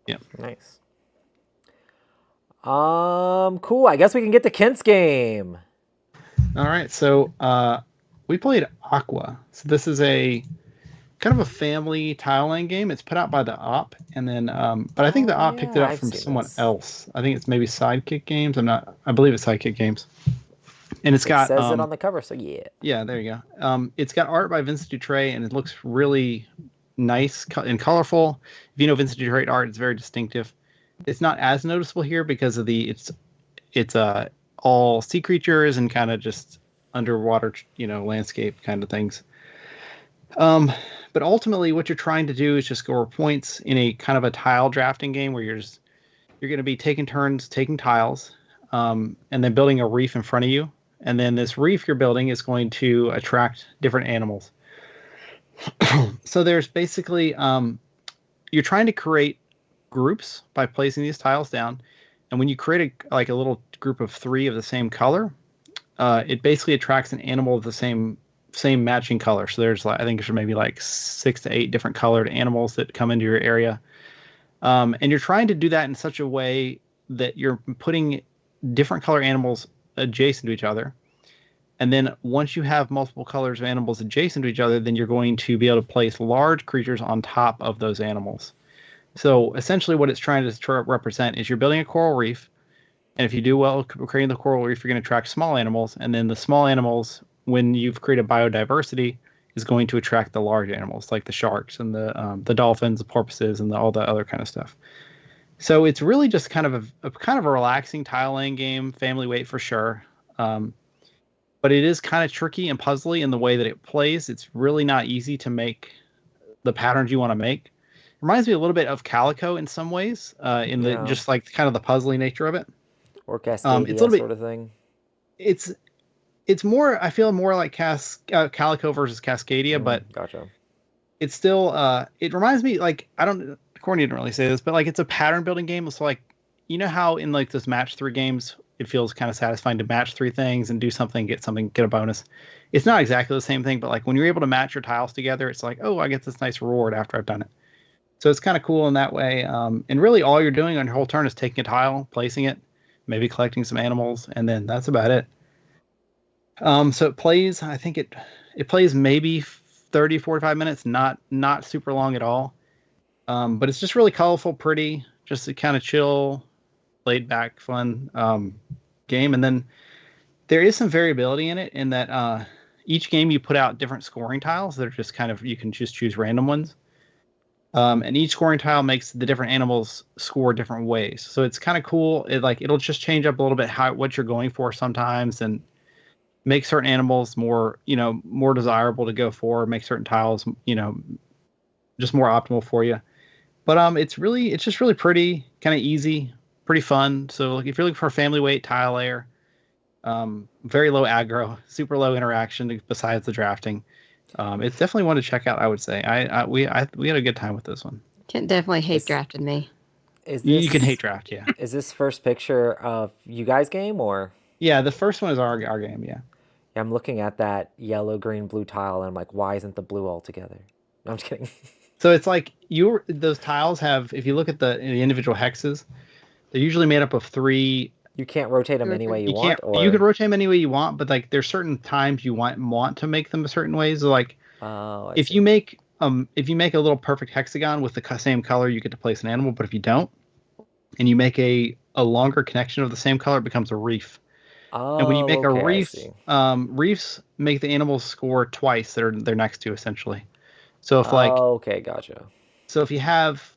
Yeah. Nice. Cool. I guess we can get to Kent's game. All right. So we played Aqua. So this is a kind of a family tile laying game. It's put out by the Op, and then but I think the Op picked it up from someone else. I think it's maybe Sidekick Games. I believe it's Sidekick Games. And it says it on the cover, so yeah. Yeah, there you go. It's got art by Vincent Dutrait, and it looks really nice and colorful. If you know Vincent Dutrait art, it's very distinctive. It's not as noticeable here because of it's all sea creatures and kind of just underwater, landscape kind of things. But ultimately, what you're trying to do is just score points in a kind of a tile drafting game where you're going to be taking turns taking tiles, and then building a reef in front of you. And then this reef you're building is going to attract different animals. So there's basically you're trying to create groups by placing these tiles down, and when you create a little group of 3 of the same color, it basically attracts an animal of the same matching color. So there's I think there's maybe 6 to 8 different colored animals that come into your area, and you're trying to do that in such a way that you're putting different color animals adjacent to each other, And then once you have multiple colors of animals adjacent to each other, then you're going to be able to place large creatures on top of those animals. So essentially what it's trying to represent is you're building a coral reef. And if you do well creating the coral reef, you're going to attract small animals. And then the small animals, when you've created biodiversity, is going to attract the large animals like the sharks and the dolphins, the porpoises, and all the other kind of stuff. So it's really just kind of a relaxing tile laying game, family weight for sure. But it is kind of tricky and puzzly in the way that it plays. It's really not easy to make the patterns you want to make. Reminds me a little bit of Calico in some ways, the just like kind of the puzzly nature of it. Or Cascadia it's a little sort of thing. It's more, I feel more like Calico versus Cascadia, but gotcha. It's still it reminds me, like, Courtney didn't really say this, but like it's a pattern building game. So like, you know how in like those match 3 games it feels kind of satisfying to match 3 things and do something, get a bonus. It's not exactly the same thing, but like when you're able to match your tiles together, it's like, oh, I get this nice reward after I've done it. So it's kind of cool in that way. And really all you're doing on your whole turn is taking a tile, placing it, maybe collecting some animals, and then that's about it. So it plays, I think it plays maybe 30, 45 minutes, not super long at all. But it's just really colorful, pretty, just a kind of chill, laid back, fun game. And then there is some variability in it in that each game you put out different scoring tiles that are just kind of, you can just choose random ones. And each scoring tile makes the different animals score different ways. So it's kind of cool. It'll just change up a little bit what you're going for sometimes, and make certain animals more desirable to go for, make certain tiles, just more optimal for you. But it's just really pretty, kind of easy, pretty fun. So like if you're looking for a family weight tile layer, very low aggro, super low interaction besides the drafting. It's definitely one to check out, I would say. We had a good time with this one. Kent definitely drafted me. You can hate draft, yeah. Is this first picture of you guys' game or? Yeah, the first one is our game, yeah. Yeah, I'm looking at that yellow, green, blue tile, and I'm like, why isn't the blue all together? No, I'm just kidding. So it's like those tiles have, if you look at the individual hexes, they're usually made up of 3. You can't rotate them any way you want? You can rotate them any way you want, but like there's certain times you want to make them a certain way. So like, if you make a little perfect hexagon with the same color, you get to place an animal. But if you don't, and you make a longer connection of the same color, it becomes a reef. And when you make a reef, reefs make the animals score twice that they're next to, essentially. So if okay, gotcha. So if you have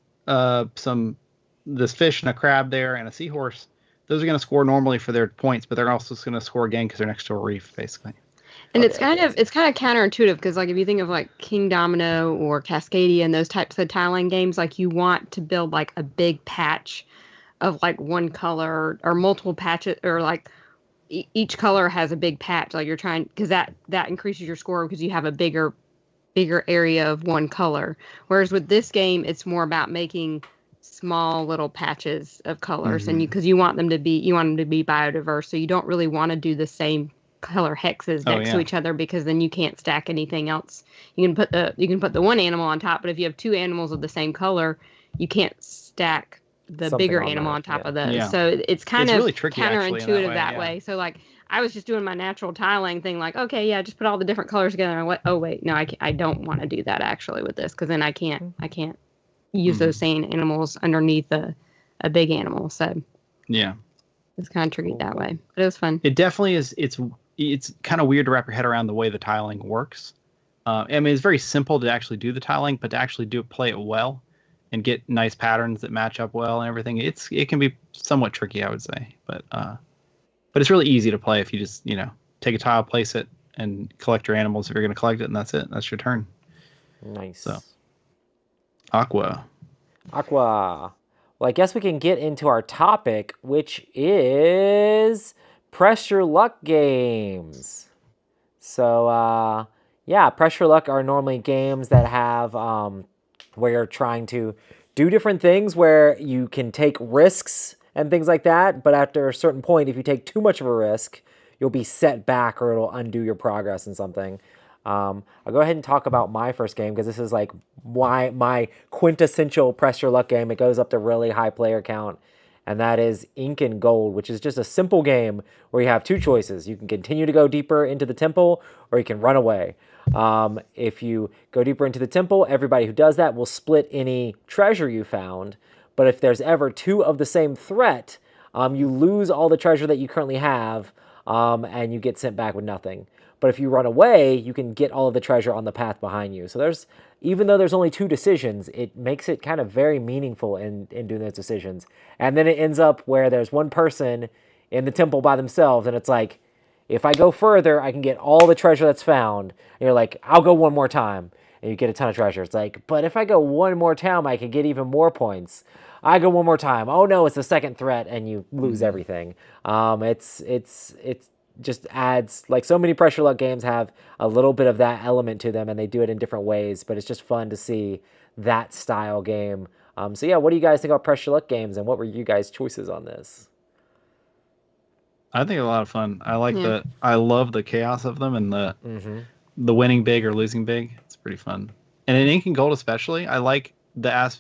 this fish and a crab there and a seahorse, those are going to score normally for their points, but they're also going to score again because they're next to a reef, basically. And it's kind of counterintuitive because like if you think of like King Domino or Cascadia and those types of tiling games, like you want to build like a big patch of like one color or multiple patches, or like each color has a big patch. Like you're trying, because that increases your score because you have a bigger area of one color. Whereas with this game, it's more about making small little patches of colors, and because you want them to be biodiverse, so you don't really want to do the same color hexes next to each other, because then you can't stack anything else. You can put the one animal on top, but if you have 2 animals of the same color, you can't stack the bigger animal on top of those. Yeah. So it's kind of really tricky, counterintuitive that way. So like I was just doing my natural tiling thing, like, okay, yeah, just put all the different colors together. And I went, oh wait, no, I don't want to do that actually with this, because then I can't use those same animals underneath a big animal. So yeah, it's kind of tricky that way, but it was fun. It definitely is. It's kind of weird to wrap your head around the way the tiling works. I mean, it's very simple to actually do the tiling, but to actually play it well and get nice patterns that match up well and everything, it can be somewhat tricky, I would say. But it's really easy to play if you just take a tile, place it, and collect your animals if you're going to collect it, and that's it. That's your turn. Nice. So, Aqua. Well, I guess we can get into our topic, which is Press Your Luck games. So, Press Your Luck are normally games that have where you're trying to do different things, where you can take risks and things like that, but after a certain point, if you take too much of a risk, you'll be set back or it'll undo your progress in something. I'll go ahead and talk about my first game, because this is like my quintessential Press Your Luck game. It goes up to really high player count, and that is Ink and Gold, which is just a simple game where you have two choices. You can continue to go deeper into the temple, or you can run away. If you go deeper into the temple, everybody who does that will split any treasure you found. But if there's ever two of the same threat, you lose all the treasure that you currently have, and you get sent back with nothing. But if you run away, you can get all of the treasure on the path behind you. So even though there's only two decisions, it makes it kind of very meaningful in doing those decisions. And then it ends up where there's one person in the temple by themselves, and it's like, if I go further, I can get all the treasure that's found. And you're like, I'll go one more time, and you get a ton of treasure. It's like, but if I go one more time, I can get even more points. I go one more time. Oh no, it's the second threat, and you lose everything. It's just adds, like, so many Pressure Luck games have a little bit of that element to them, and they do it in different ways, but it's just fun to see that style game. So yeah, what do you guys think about Pressure Luck games, and what were you guys' choices on this? I think a lot of fun. I like I love the chaos of them, and the winning big or losing big. It's pretty fun. And in Ink and Gold especially, I like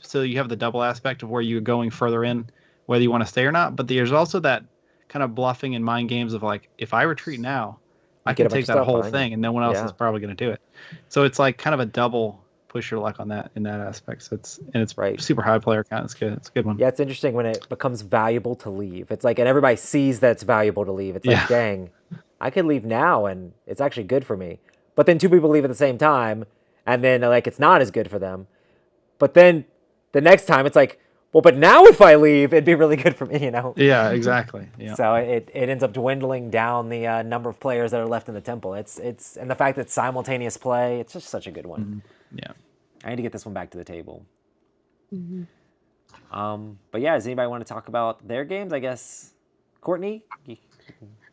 so you have the double aspect of where you're going further in, whether you want to stay or not, but there's also that kind of bluffing and mind games of like, if I retreat now, I can take that whole thing and no one else is probably going to do it. So it's like kind of a double push your luck on that in that aspect. So it's right. Super high player count. It's good. It's a good one. Yeah, it's interesting when it becomes valuable to leave. It's like, and everybody sees that it's valuable to leave. It's like, dang, I could leave now and it's actually good for me. But then two people leave at the same time, and then like it's not as good for them. But then the next time it's like, well, but now if I leave, it'd be really good for me, you know? Yeah, exactly. Yeah. So it ends up dwindling down the number of players that are left in the temple. It's and the fact that it's simultaneous play, it's just such a good one. Mm-hmm. Yeah. I need to get this one back to the table. Mm-hmm. But yeah, does anybody want to talk about their games? I guess, Courtney?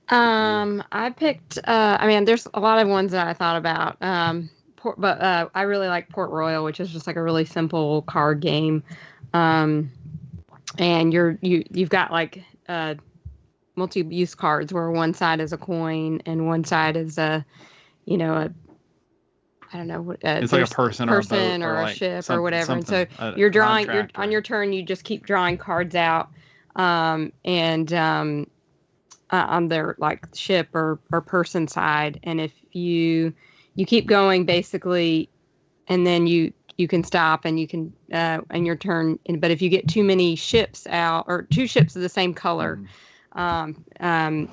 I picked, there's a lot of ones that I thought about. But I really like Port Royal, which is just like a really simple card game. And you've got like multi-use cards where one side is a coin and one side is I don't know what it's like a person or a like ship or whatever. And so you're drawing. On your turn, you just keep drawing cards out, on their like ship or person side. And if you keep going basically, and then you can stop and you can and your turn. But if you get too many ships out or two ships of the same color, then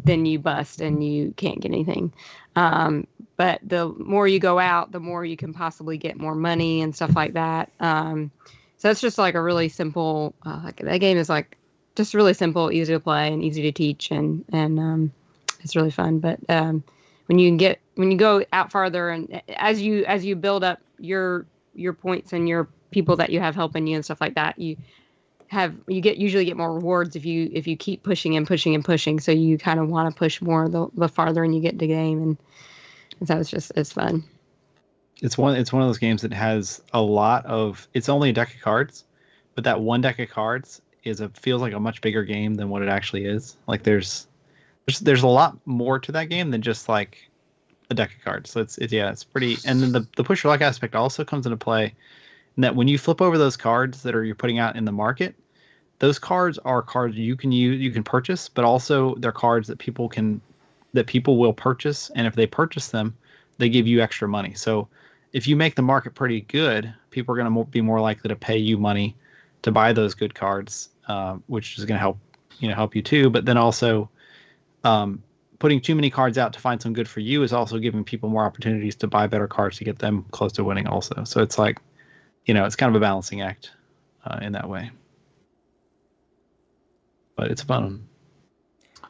you bust and you can't get anything. But the more you go out, the more you can possibly get more money and stuff like that. So it's just like a really simple. That game is like just really simple, easy to play, and easy to teach, and it's really fun. But when you go out farther, and as you build up your points and your people that you have helping you and stuff like that, you usually get more rewards if you keep pushing and pushing and pushing. So you kind of want to push more the farther and you get the game, and so it's fun. It's one of those games that has a lot of. It's only a deck of cards, but that one deck of cards feels like a much bigger game than what it actually is. Like there's a lot more to that game than just like a deck of cards. So it's pretty. And then the push your luck aspect also comes into play, in that when you flip over those cards that you're putting out in the market, those cards are cards you can use, you can purchase, but also they're cards that people will purchase, and if they purchase them, they give you extra money. So if you make the market pretty good, people are going to be more likely to pay you money to buy those good cards, which is going to help you too. But then also, putting too many cards out to find some good for you is also giving people more opportunities to buy better cards to get them close to winning also. So it's like, it's kind of a balancing act in that way. But it's fun.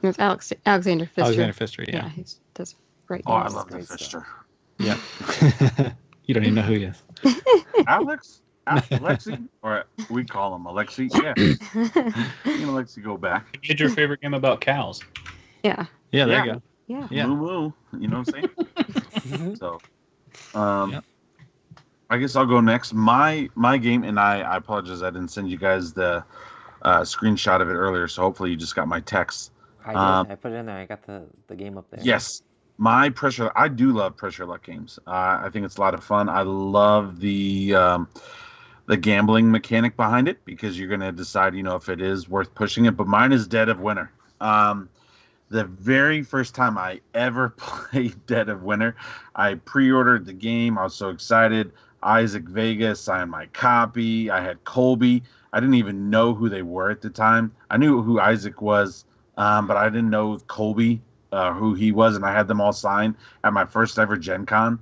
It's Alexander Pfister. Alexander Pfister, yeah. Yeah, he does great. Oh, I love the Pfister. Yeah. You don't even know who he is. Alexi? Or we call him Alexi. Yeah. Me and Alexi go back. What's your favorite game about cows? Yeah. Yeah, there you go. Yeah. Moo moo. You know what I'm saying? So, I guess I'll go next. My game, and I apologize, I didn't send you guys the screenshot of it earlier, so hopefully you just got my text. I did. I put it in there. I got the game up there. Yes. I do love Pressure Luck games. I think it's a lot of fun. I love the the gambling mechanic behind it, because you're going to decide, if it is worth pushing it. But mine is Dead of Winter. The very first time I ever played Dead of Winter, I pre-ordered the game. I was so excited. Isaac Vega signed my copy. I had Colby. I didn't even know who they were at the time. I knew who Isaac was, but I didn't know Colby, who he was, and I had them all signed at my first ever Gen Con.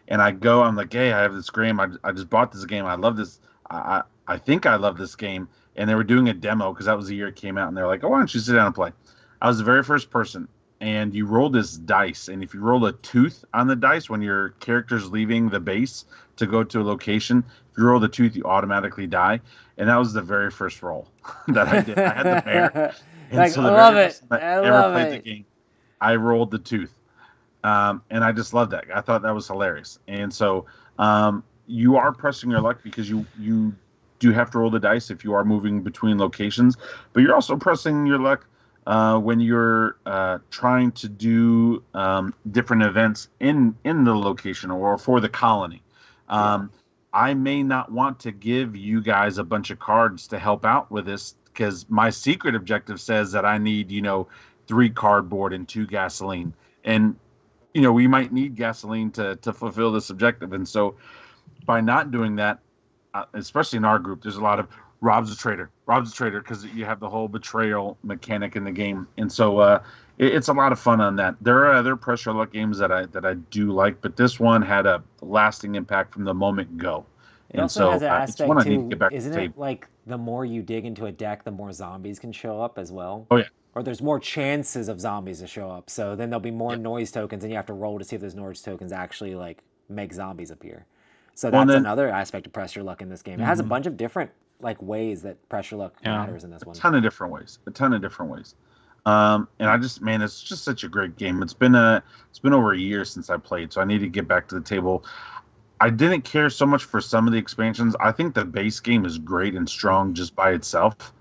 And I'm like, hey, I have this game. I just bought this game. I love this. I think I love this game. And they were doing a demo because that was the year it came out. And they're like, oh, why don't you sit down and play? I was the very first person. And you roll this dice. And if you roll a tooth on the dice when your character's leaving the base to go to a location, if you roll the tooth, you automatically die. And that was the very first roll that I did. I had the bear. And I love it. I love it. The game, I rolled the tooth. And I just loved that. I thought that was hilarious. And so you are pressing your luck because you do have to roll the dice if you are moving between locations. But you're also pressing your luck when you're trying to do different events in the location or for the colony. I may not want to give you guys a bunch of cards to help out with this because my secret objective says that I need, 3 cardboard and 2 gasoline. And, we might need gasoline to fulfill this objective. And so by not doing that, especially in our group, there's a lot of Rob's a traitor because you have the whole betrayal mechanic in the game. And so it's a lot of fun on that. There are other pressure luck games that I do like, but this one had a lasting impact from the moment go. It also has an aspect too, isn't it like the more you dig into a deck, the more zombies can show up as well? Oh, yeah. Or there's more chances of zombies to show up. So then there'll be more noise tokens, and you have to roll to see if those noise tokens actually like make zombies appear. So that's another aspect of pressure luck in this game. It has a bunch of different like ways that pressure luck matters in this one. A ton of different ways. And I just, man, it's just such a great game. It's been over a year since I played, so I need to get back to the table. I didn't care so much for some of the expansions. I think the base game is great and strong just by itself.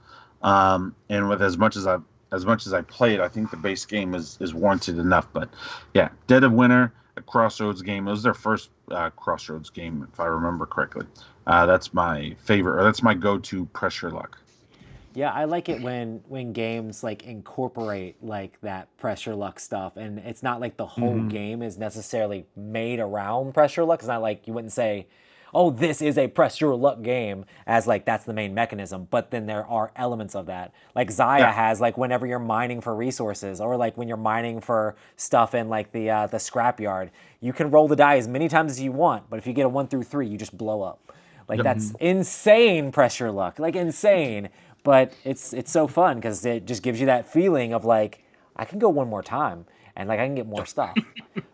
And with as much as I played, I think the base game is warranted enough. But yeah, Dead of Winter, a Crossroads game. It was their first Crossroads game, if I remember correctly. That's my favorite, or that's my go-to pressure luck. Yeah, I like it when games like incorporate like that pressure luck stuff, and it's not like the whole game is necessarily made around pressure luck. It's not like you wouldn't say, oh, this is a pressure luck game as like that's the main mechanism, but then there are elements of that. Like Xayah has like whenever you're mining for resources, or like when you're mining for stuff in like the scrapyard, you can roll the die as many times as you want, but if you get a 1 through 3, you just blow up. Like that's insane pressure luck, like insane. But it's so fun because it just gives you that feeling of like, I can go one more time and like I can get more stuff.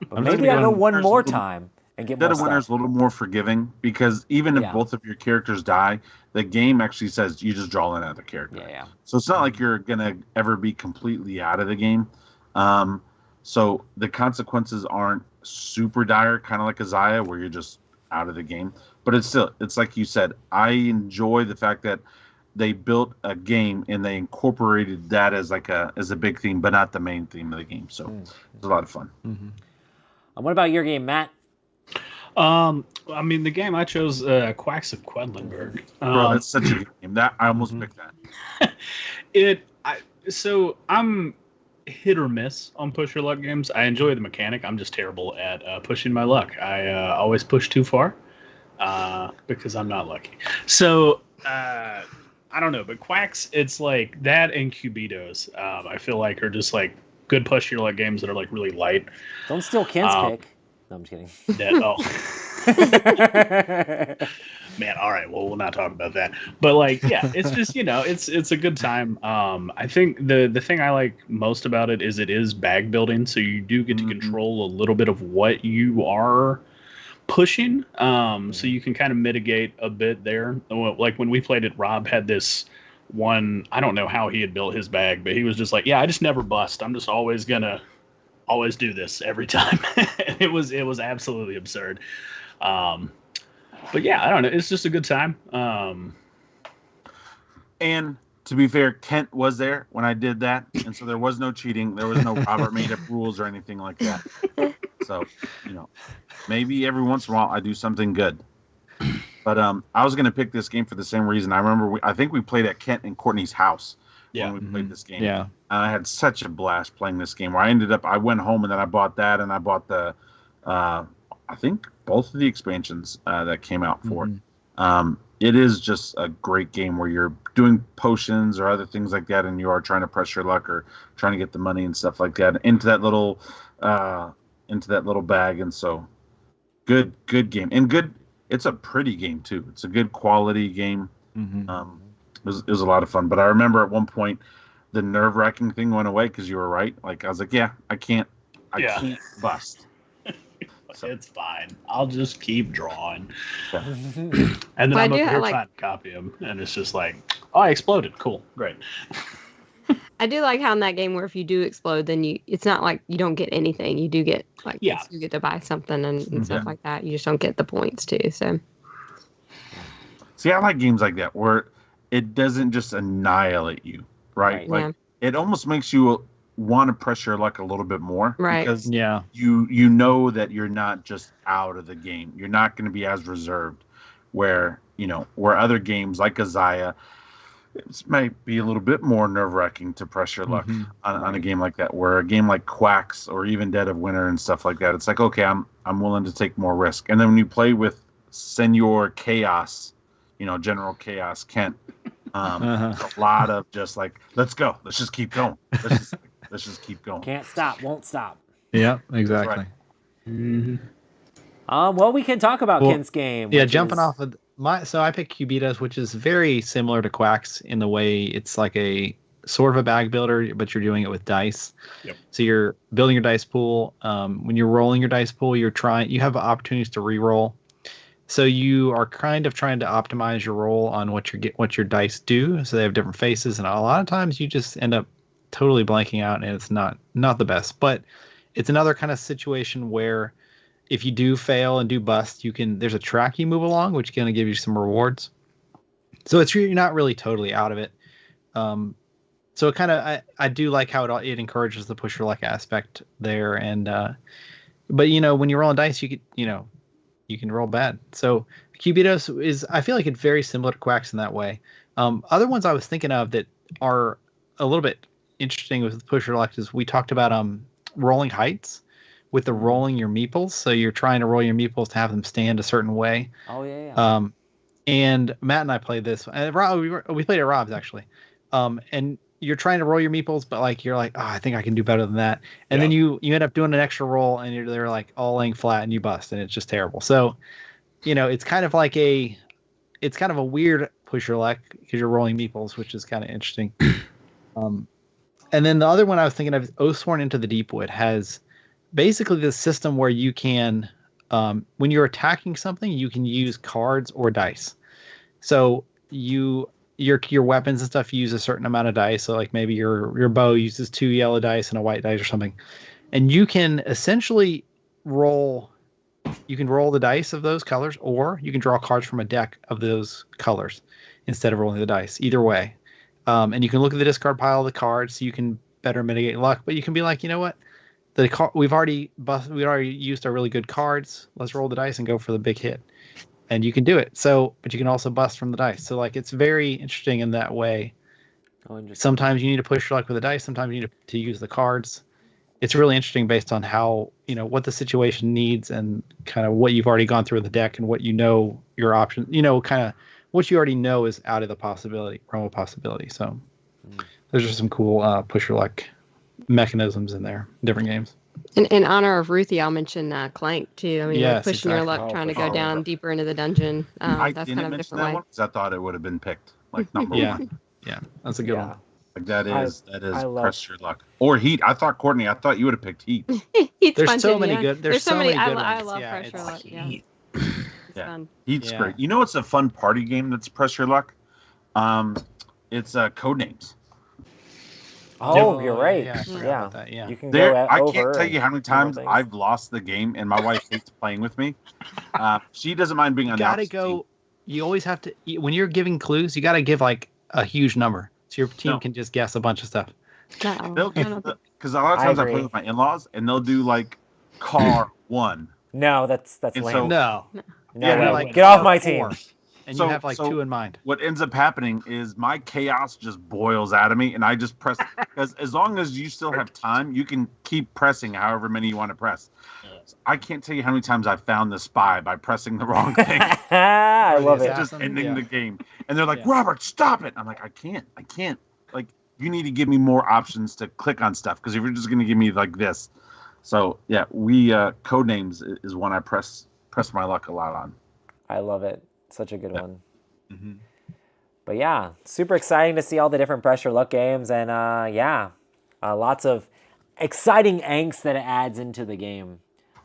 But maybe I go one more time and get more stuff. Dead of Winter is a little more forgiving because even if both of your characters die, the game actually says you just draw another character. Yeah. So it's not like you're going to ever be completely out of the game. So the consequences aren't super dire, kind of like a Xayah where you're just out of the game. But it's like you said, I enjoy the fact that they built a game and they incorporated that as a big theme, but not the main theme of the game. So it's a lot of fun. What about your game, Matt? I mean, the game I chose, Quacks of Quedlinburg. Bro, that's such a good game. That I almost picked that. So I'm hit or miss on push your luck games. I enjoy the mechanic. I'm just terrible at pushing my luck. I always push too far because I'm not lucky. So I don't know, but Quacks, it's like that and Cubitos. I feel like are just like good push your luck games that are like really light. Don't steal Ken's pick. No, I'm just kidding. Man, all right. Well, we'll not talk about that. But like, yeah, it's just it's a good time. I think the thing I like most about it is bag building, so you do get to control a little bit of what you are pushing, so you can kind of mitigate a bit there. Like when we played it, Rob had this one, I don't know how he had built his bag, but he was just like, yeah, I just never bust. I'm just always gonna do this every time. it was absolutely absurd. But yeah, I don't know, it's just a good time. And to be fair, Kent was there when I did that, and so there was no cheating. There was no Robert made up rules or anything like that. So, maybe every once in a while I do something good. But I was gonna pick this game for the same reason. I remember I think we played at Kent and Courtney's house when we played this game. Yeah. And I had such a blast playing this game. Where I went home and then I bought that and I bought the, I think both of the expansions that came out for it. It is just a great game where you're doing potions or other things like that, and you are trying to press your luck or trying to get the money and stuff like that into that little bag. And so, good game and good. It's a pretty game too. It's a good quality game. It was a lot of fun. But I remember at one point the nerve-wracking thing went away because you were right. Like I was like, yeah, I can't bust. So. It's fine. I'll just keep drawing. Yeah. And then I'm over here trying to copy him, and it's just like, oh, I exploded. Cool, great. I do like how in that game where if you do explode, then it's not like you don't get anything. You do get you get to buy something and stuff like that. You just don't get the points too. So. See, I like games like that where it doesn't just annihilate you, right? Like it almost makes you want to press your luck a little bit more, right? Because you know that you're not just out of the game. You're not going to be as reserved. Where other games like Azaya, it might be a little bit more nerve-wracking to press your luck on a game like that. Where a game like Quacks or even Dead of Winter and stuff like that, it's like, okay, I'm willing to take more risk. And then when you play with Senor Chaos, General Chaos Kent, a lot of just like, let's go, let's just keep going, let's just keep going. Can't stop, won't stop. Yeah, exactly. Right. Well, we can talk about Kent's game. Yeah, jumping off of so I picked Cubitos, which is very similar to Quacks in the way it's like a sort of a bag builder, but you're doing it with dice. Yep. So you're building your dice pool. When you're rolling your dice pool, you have opportunities to re-roll. So you are kind of trying to optimize your roll on what your dice do. So they have different faces, and a lot of times you just end up totally blanking out, and it's not the best. But it's another kind of situation where if you do fail and do bust, there's a track you move along, which is going to give you some rewards. So you're not really totally out of it. So it kind of I do like how it encourages the push your luck aspect there, and but when you're rolling dice, you can roll bad. So Cubitos I feel like it's very similar to Quacks in that way. Other ones I was thinking of that are a little bit interesting with push your luck is we talked about rolling heights with the rolling your meeples. So you're trying to roll your meeples to have them stand a certain way. Oh yeah. And Matt and I played this. And we played at Rob's actually. And you're trying to roll your meeples, but you're like, oh, I think I can do better than that. And then you end up doing an extra roll, and they're like all laying flat, and you bust, and it's just terrible. So, it's kind of a weird push your luck because you're rolling meeples, which is kind of interesting. And then the other one I was thinking of is Oathsworn Into the Deepwood has basically this system where you can, when you're attacking something, you can use cards or dice. So your weapons and stuff use a certain amount of dice. So like maybe your bow uses 2 yellow dice and a white dice or something. And you can essentially roll the dice of those colors, or you can draw cards from a deck of those colors instead of rolling the dice. Either way. And you can look at the discard pile of the cards so you can better mitigate luck. But you can be like, you know what? We've already used our really good cards. Let's roll the dice and go for the big hit. And you can do it. But you can also bust from the dice. So it's very interesting in that way. Sometimes you need to push your luck with the dice. Sometimes you need to use the cards. It's really interesting based on how, what the situation needs and kind of what you've already gone through in the deck and what your options, kind of what you already know is out of the realm of possibility. So there's just some cool push your luck mechanisms in there, different games. In honor of Ruthie, I'll mention Clank too. I mean, yes, pushing your luck, trying to go down deeper into the dungeon. I that's didn't kind of a mention different that way. one because I thought it would have been picked like number one. Yeah, that's a good one. Like that is press your luck or Heat. I thought Courtney, you would have picked Heat. There's so many good. There's so many good ones. I love press your luck. Yeah. Yeah, Heat's great. You know, it's a fun party game that's press your luck. It's Codenames. Oh, you're right. Yeah. You can go I can't tell you how many times I've lost the game, and my wife hates playing with me. She doesn't mind being on the opposite team. You always have to, when you're giving clues, you got to give like a huge number so your team can just guess a bunch of stuff. Because a lot of times I play with my in-laws, and they'll do like car 1. No, that's lame. No. No Yeah, way. like, Get off "Oh, my 4," team. and So- you have like so- 2 in mind. What ends up happening is my chaos just boils out of me, and I just press because as long as you still have time, you can keep pressing however many you want to press. So I can't tell you how many times I found the spy by pressing the wrong thing. I Or the love it. assassin. Just ending Yeah. the game, and they're like, Yeah. "Robert, stop it!" I'm like, "I can't. Like, you need to give me more options to click on stuff because if you're just gonna give me like this." So yeah, we Codenames is one I press my luck a lot on. I love it. Such a good one. Mm-hmm. But yeah, super exciting to see all the different pressure luck games, and lots of exciting angst that it adds into the game.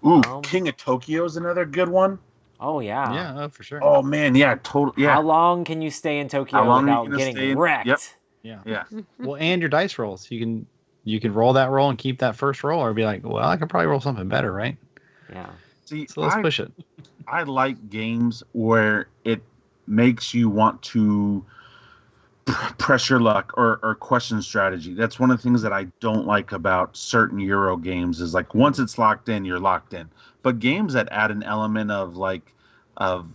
Ooh, King of Tokyo is another good one. Oh yeah. Yeah, for sure. Oh man, yeah, totally. Yeah. How long can you stay in Tokyo How long are you without gonna getting stay in- wrecked? Yep. Yeah. Yeah. Well, and your dice rolls. You can roll that roll and keep that first roll, or be like, well, I could probably roll something better, right? Yeah. See, So let's push it. I like games where it makes you want to press your luck or question strategy. That's one of the things that I don't like about certain Euro games is like once it's locked in, you're locked in. But games that add an element of like of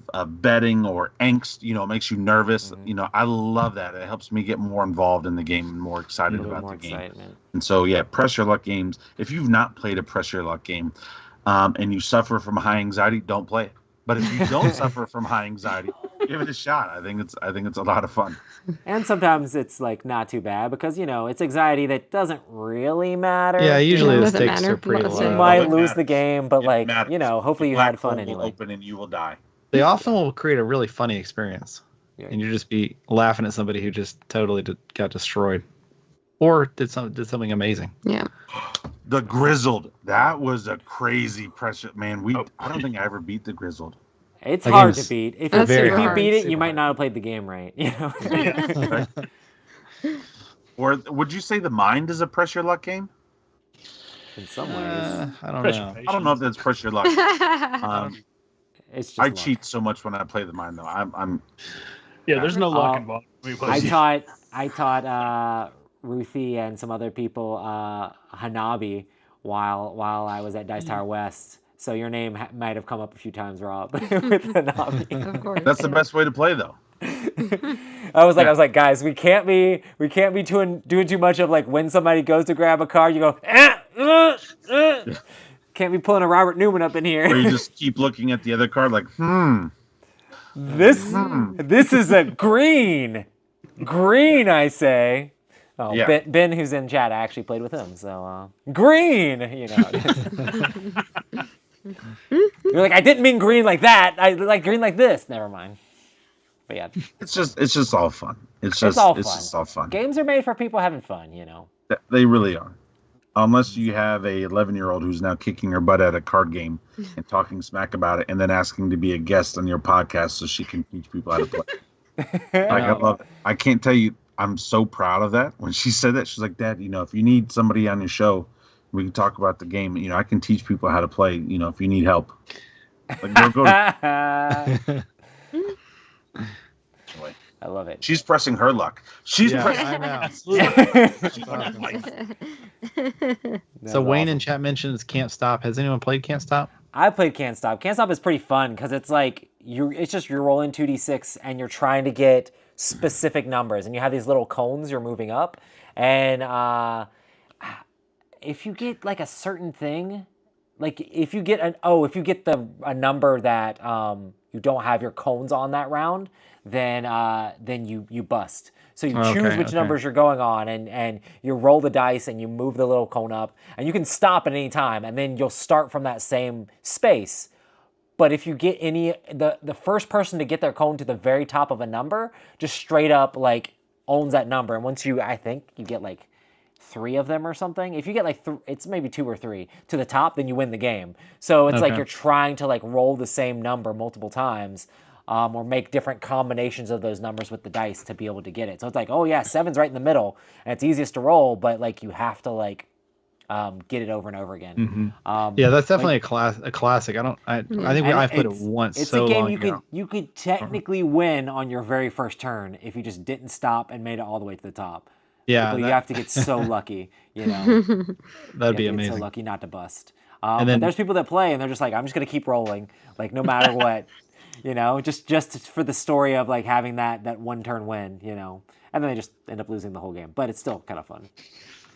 betting or angst, makes you nervous. Mm-hmm. I love that. It helps me get more involved in the game and more excited A little about more the game. excitement. And so, yeah, press your luck games. If you've not played a press your luck game and you suffer from high anxiety, don't play it. But if you don't suffer from high anxiety, give it a shot. I think it's a lot of fun. And sometimes it's like not too bad because it's anxiety that doesn't really matter. Yeah, usually the doesn't stakes matter. are pretty Lots low. of- You might it lose matters. the game, but It matters. hopefully you The had black fun hole will anyway. open and you will die. They often will create a really funny experience, Yeah. and you just be laughing at somebody who just totally got destroyed, or did something amazing. Yeah. The Grizzled, that was a crazy pressure, man. I don't think I ever beat the Grizzled. It's That hard game to is beat. If That's you super beat hard. it, Super you might hard. not have played the game right. Right? Or would you say the Mind is a pressure luck game? In some ways, I don't Pressure know. I don't know if that's pressure luck. it's just I luck. cheat so much when I play the Mind, though. I'm Yeah, there's no luck Uh, involved. I taught Ruthie and some other people Hanabi while I was at Dice Tower West. So your name might have come up a few times, Rob, with Hanabi. Of course. that's the best way to play, though. I was like, guys, we can't be doing too much of like when somebody goes to grab a card, you go, Can't be pulling a Robert Newman up in Or here. you just keep looking at the other card like, This is a green, I say. Oh, Yeah. Ben, who's in chat, I actually played with him. So green, You're like, I didn't mean green like that. I like green like this. Never mind. But yeah, it's just all fun. It's it's all just all fun. Games are made for people having fun, They really are. Unless you have a 11-year-old who's now kicking her butt at a card game and talking smack about it and then asking to be a guest on your podcast so she can teach people how to play. I love it. I can't tell you, I'm so proud of that. When she said that, she's like, Dad, if you need somebody on your show, we can talk about the game. I can teach people how to play, if you need help. Like, go to Anyway, I love it. she's pressing her luck. She's Yeah, pressing I know. absolutely. She's like, like, So Wayne in chat mentions Can't Stop. Has anyone played Can't Stop? I played Can't Stop. Can't Stop is pretty fun because it's like it's just you're rolling 2d6 and you're trying to get specific numbers, and you have these little cones you're moving up, and if you get like a certain thing, like if you get a number that you don't have your cones on that round, then you bust. So you choose which numbers you're going on, and you roll the dice and you move the little cone up, and you can stop at any time, and then you'll start from that same space. But if you get the first person to get their cone to the very top of a number, just straight up like owns that number. And once I think you get like 3 of them or something. If you get like it's maybe 2 or 3 to the top, then you win the game. So it's like you're trying to like roll the same number multiple times. Or make different combinations of those numbers with the dice to be able to get it. So it's like, oh yeah, 7's right in the middle, and it's easiest to roll, but like you have to like get it over and over again. Yeah, that's definitely a classic. I think I played it once. It's so a game long you ago. you could technically win on your very first turn if you just didn't stop and made it all the way to the top. Yeah, But you have to get so lucky, You that'd be have to get amazing. so lucky not to bust. And But then- there's people that play and they're just like, I'm just gonna keep rolling, like no matter what. You know, just for the story of like having that one turn win, you know, and then they just end up losing the whole game. But it's still kind of fun.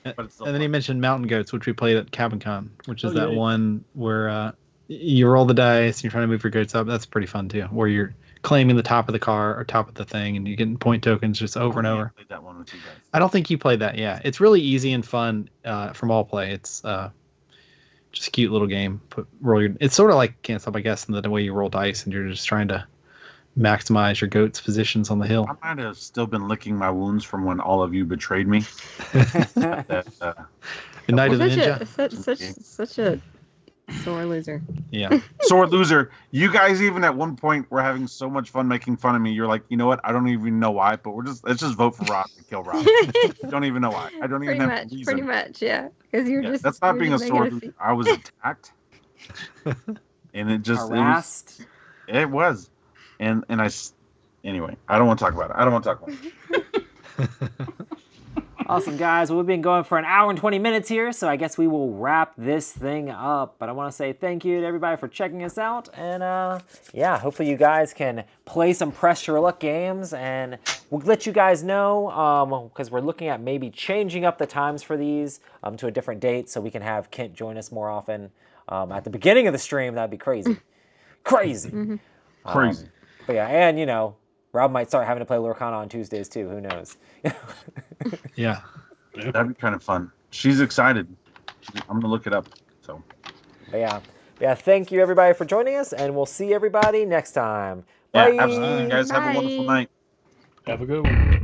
And then he mentioned Mountain Goats, which we played at Cabin Con, which is one where you roll the dice and you're trying to move your goats up. That's pretty fun too, where you're claiming the top of the car or top of the thing, and you're getting point tokens just over and over. Played that one with you guys. I don't think you played that. Yeah, it's really easy and fun from all play. It's just a cute little game. It's sort of like Can't Stop, I guess, in the way you roll dice and you're just trying to maximize your goats' positions on the hill. I might have still been licking my wounds from when all of you betrayed me. Night of the Ninja. Such a sore loser. Yeah. Sore loser. You guys even at one point were having so much fun making fun of me. You're like, you know what? I don't even know why, but let's just vote for Rob to kill Rob. Don't even know why. I don't even have a reason. Pretty much, yeah. Because you're just that's not being a sore loser. I was attacked. And it just harassed. It was. And anyway, I don't want to talk about it. Awesome, guys. Well, we've been going for an hour and 20 minutes here, so I guess we will wrap this thing up. But I want to say thank you to everybody for checking us out. And, hopefully you guys can play some Press Your Luck games. And we'll let you guys know, because we're looking at maybe changing up the times for these to a different date so we can have Kent join us more often. At the beginning of the stream, that'd be crazy. Crazy. Mm-hmm. Crazy. But yeah, and, you know, Rob might start having to play Lorcana on Tuesdays, too. Who knows? Yeah. That'd be kind of fun. She's excited. I'm going to look it up. So. But yeah, thank you, everybody, for joining us, and we'll see everybody next time. Bye. Yeah, absolutely, guys. Have a wonderful night. Have a good one.